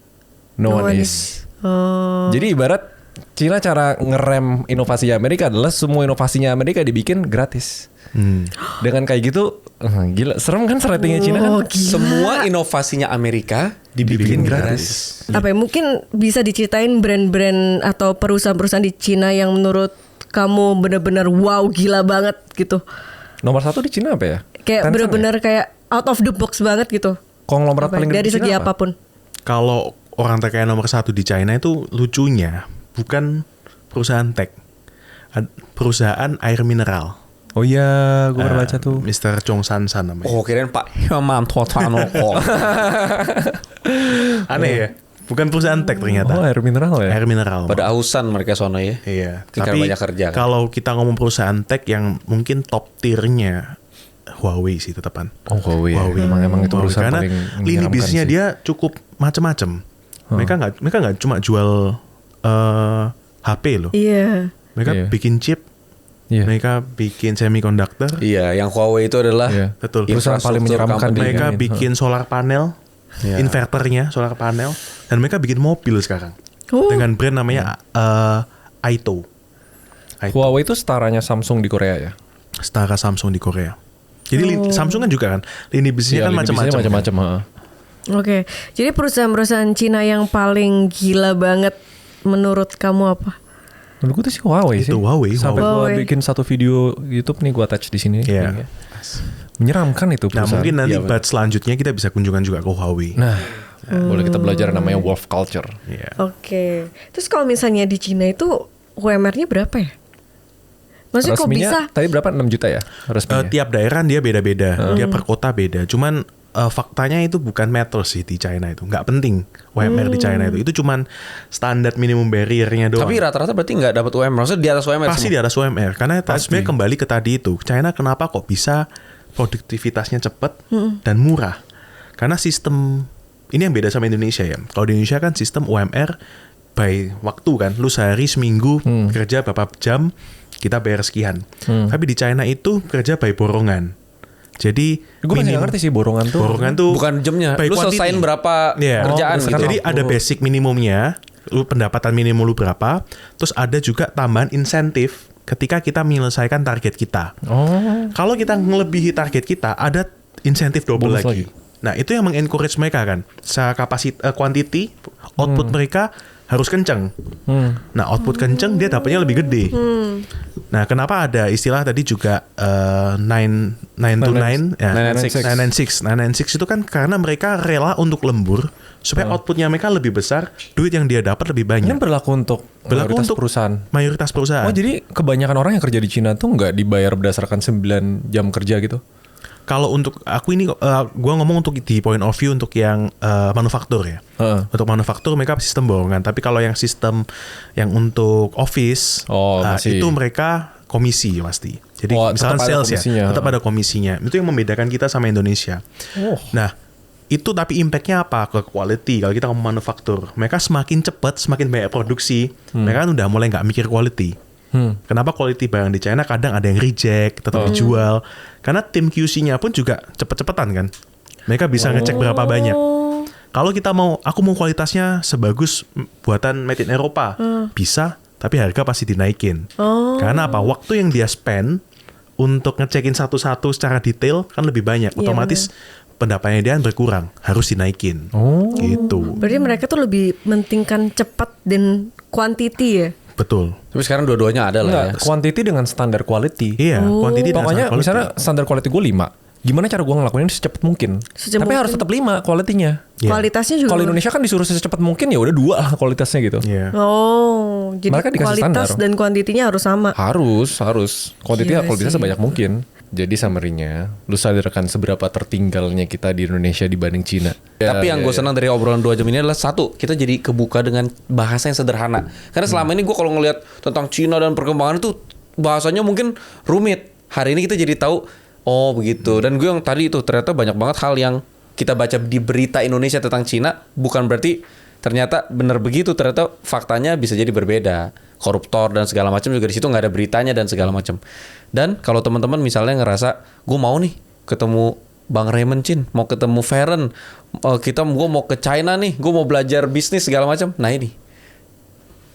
no one is. Oh. Jadi ibarat Cina cara ngerem inovasinya Amerika adalah semua inovasinya Amerika dibikin gratis. Dengan kayak gitu, gila, serem kan ratingnya Cina kan? Oh, gila. Semua inovasinya Amerika dibikin gratis. Apa ya, mungkin bisa diceritain brand-brand atau perusahaan-perusahaan di Cina yang menurut kamu benar-benar wow, gila banget gitu. Nomor 1 di Cina apa ya? Kayak Tencent benar-benar ya? kayak out of the box banget gitu. Konglomerat Apa ya, paling dari gede di segi Cina apa? apapun. Kalau orang terkaya nomor 1 di China itu lucunya bukan perusahaan tech, perusahaan air mineral. Oh iya, gue pernah baca tuh. Mr. Chong San namanya. Oh, kirain Pak Imam Totanoko. Aneh ya, bukan perusahaan tech ternyata. Oh, air mineral ya? Air mineral. Pada ausan mereka sono ya. Iya. Tinggal banyak kerja kan. Kalau kita ngomong perusahaan tech yang mungkin top tier-nya Huawei sih tetepan. Oh, Huawei. Emang itu Huawei. perusahaan Karena paling lini menyeramkan bisnisnya sih. dia cukup macam-macam. Mereka nggak cuma jual HP loh. Iya. Mereka Iya. bikin chip, Iya. mereka bikin semiconductor. Iya, yang Huawei itu adalah Iya. Betul. Perusahaan paling infrastruktur menyeramkan company. Mereka Ini. bikin solar panel, inverternya solar panel, dan mereka bikin mobil sekarang dengan brand namanya Aito. Huawei itu setaranya Samsung di Korea ya? Setara Samsung di Korea. Jadi Samsung kan juga kan lini bisnisnya Iya, kan lini bisnisnya macam-macam. macam-macam. ha. Oke. Jadi perusahaan-perusahaan Cina yang paling gila banget menurut kamu apa? Menurut gue tuh sih Huawei sih. Itu Huawei. Sampai Huawei. gue bikin satu video YouTube nih gue attach di sini. Iya. linknya. Menyeramkan itu Nah perusahaan. mungkin nanti Iya, batch selanjutnya kita bisa kunjungan juga ke Huawei. Nah, boleh kita belajar namanya wolf culture. Iya. Oke. Terus kalau misalnya di Cina itu UMR-nya berapa ya? Maksudnya kok Resminya bisa? tadi berapa? 6 juta ya resminya? Tiap daerah dia beda-beda, dia per kota beda. Cuman faktanya itu bukan metode sih di China itu, nggak penting UMR di China itu cuman standar minimum barrier-nya doang. Tapi rata-rata berarti nggak dapat UMR. Maksudnya di atas UMR Pasti semua. di atas UMR karena sebenarnya kembali ke tadi itu China kenapa kok bisa produktivitasnya cepat dan murah, karena sistem ini yang beda sama Indonesia ya. Kalau di Indonesia kan sistem UMR by waktu kan, lu sehari seminggu kerja berapa jam kita bayar sekian. Tapi di China itu kerja by borongan. Jadi Gue masih nggak ngerti sih borongan tuh. borongan tuh Bukan jamnya. by Lu quantity. selesain berapa Iya. kerjaan Oh, gitu. Jadi ada basic minimumnya, lu pendapatan minimum lu berapa, terus ada juga tambahan insentif ketika kita menyelesaikan target kita. Oh. Kalau kita ngelebihi target kita, ada insentif double Bonus lagi. lagi. Nah, itu yang mengencourage mereka kan. Secara quantity, output mereka harus kenceng. Nah output kenceng dia dapatnya lebih gede. Nah kenapa ada istilah tadi juga 929 ya 996 itu kan karena mereka rela untuk lembur supaya outputnya mereka lebih besar, duit yang dia dapat lebih banyak. Ini berlaku untuk mayoritas perusahaan. Oh jadi kebanyakan orang yang kerja di Cina tuh nggak dibayar berdasarkan 9 jam kerja gitu? Kalau untuk aku ini, gue ngomong untuk di point of view untuk yang manufaktur ya. Untuk manufaktur mereka sistem borongan. Tapi kalau yang sistem yang untuk office, itu mereka komisi pasti. Jadi misalkan sales ya, tetap ada komisinya. Itu yang membedakan kita sama Indonesia. Nah, itu tapi impactnya apa ke quality? Kalau kita ngomong manufaktur, mereka semakin cepat, semakin banyak produksi, mereka kan udah mulai nggak mikir quality. Kenapa quality barang di China kadang ada yang reject, tetap dijual? Karena tim QC-nya pun juga cepet-cepetan kan. Mereka bisa ngecek berapa banyak. Kalau kita aku mau kualitasnya sebagus buatan made in Eropa, bisa, tapi harga pasti dinaikin. Karena apa? Waktu yang dia spend untuk ngecekin satu-satu secara detail kan lebih banyak. Otomatis pendapatnya dia berkurang, harus dinaikin. Gitu. Berarti mereka tuh lebih mentingkan cepat dan quantity ya? Betul. Tapi sekarang dua-duanya ada lah ya. Quantity dengan standar quality. Iya, quantity dengan pokoknya standar quality. Misalnya standar quality gue 5. Gimana cara gue ngelakuin secepat mungkin? Tapi harus tetap 5 quality-nya. Kualitasnya juga. Kalau Indonesia kan disuruh secepat mungkin ya udah 2 lah kualitasnya gitu. Jadi kualitas dan kuantitinya harus sama. Harus. Kualitasnya sebanyak mungkin. Jadi summary-nya, lu sadarkan seberapa tertinggalnya kita di Indonesia dibanding Cina. Tapi yang gue senang dari obrolan 2 jam ini adalah satu, kita jadi kebuka dengan bahasa yang sederhana. Karena selama ini gue kalau ngelihat tentang Cina dan perkembangan itu bahasanya mungkin rumit. Hari ini kita jadi tahu, oh begitu. Dan gue yang tadi itu ternyata banyak banget hal yang kita baca di berita Indonesia tentang Cina, bukan berarti ternyata benar begitu. Ternyata faktanya bisa jadi berbeda. Koruptor dan segala macam juga di situ nggak ada beritanya dan segala macam. Dan kalau teman-teman misalnya ngerasa gue mau nih ketemu Bang Raymond Chin, mau ketemu Feren, gue mau ke China nih, gue mau belajar bisnis segala macam. Nah ini,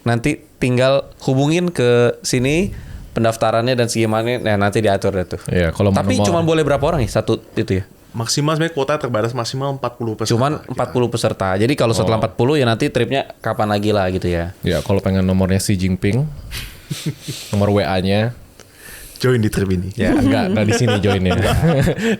nanti tinggal hubungin ke sini pendaftarannya dan segimana, nah nanti diatur deh tuh. Iya, kalau tapi cuma boleh berapa orang nih satu itu ya? Maksimal sebenarnya kuota terbatas maksimal 40 peserta. Cuman 40 peserta. Jadi kalau setelah 40 ya nanti tripnya kapan lagi lah gitu ya. Ya kalau pengen nomornya Xi Jinping, nomor WA-nya join di trip ini. Ya enggak di sini joinnya.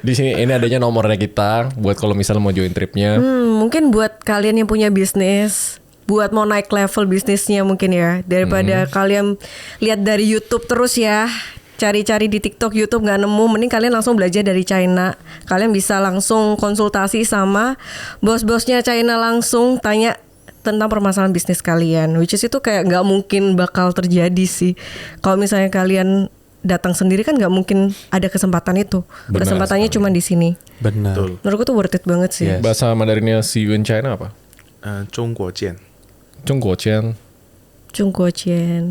Di sini ini adanya nomornya kita buat kalau misalnya mau join tripnya. Mungkin buat kalian yang punya bisnis, buat mau naik level bisnisnya mungkin ya, daripada kalian lihat dari YouTube terus ya. Cari-cari di TikTok, YouTube nggak nemu, mending kalian langsung belajar dari China. Kalian bisa langsung konsultasi sama bos-bosnya China, langsung tanya tentang permasalahan bisnis kalian. Which is itu kayak nggak mungkin bakal terjadi sih. Kalau misalnya kalian datang sendiri kan nggak mungkin ada kesempatan itu. Kesempatannya cuma di sini. Benar. Menurutku tuh worth it banget sih. Yes. Bahasa Mandarinnya see you in China apa? Zhongguojian. Zhongguojian. Zhongguojian.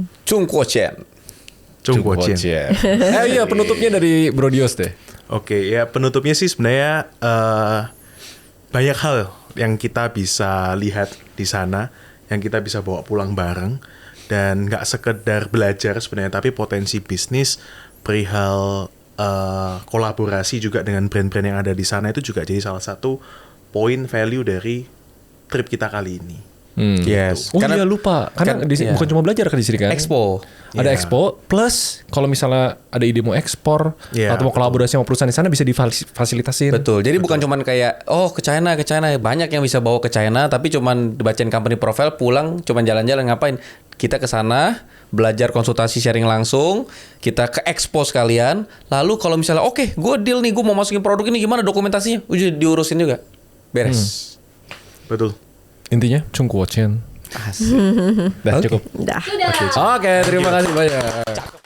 Iya penutupnya dari Brodios deh. Oke, ya penutupnya sih sebenarnya banyak hal yang kita bisa lihat di sana, yang kita bisa bawa pulang bareng, dan nggak sekedar belajar sebenarnya, tapi potensi bisnis perihal kolaborasi juga dengan brand-brand yang ada di sana itu juga jadi salah satu poin value dari trip kita kali ini. Yes. Karena lupa. Karena bukan cuma belajar kan di sini kan. Expo. Ada expo plus kalau misalnya ada ide mau ekspor atau mau kolaborasi sama perusahaan di sana bisa difasilitasin. Betul. Jadi bukan cuman kayak ke China banyak yang bisa bawa ke China tapi cuman dibacain company profile pulang cuman jalan-jalan ngapain. Kita ke sana belajar konsultasi sharing langsung, kita ke expo sekalian. Lalu kalau misalnya gue deal nih, gue mau masukin produk ini gimana dokumentasinya? Udah diurusin juga. Beres. Betul. Intinya Zhongguojian. Asik. Dah cukup. Dah. Oke, terima kasih banyak.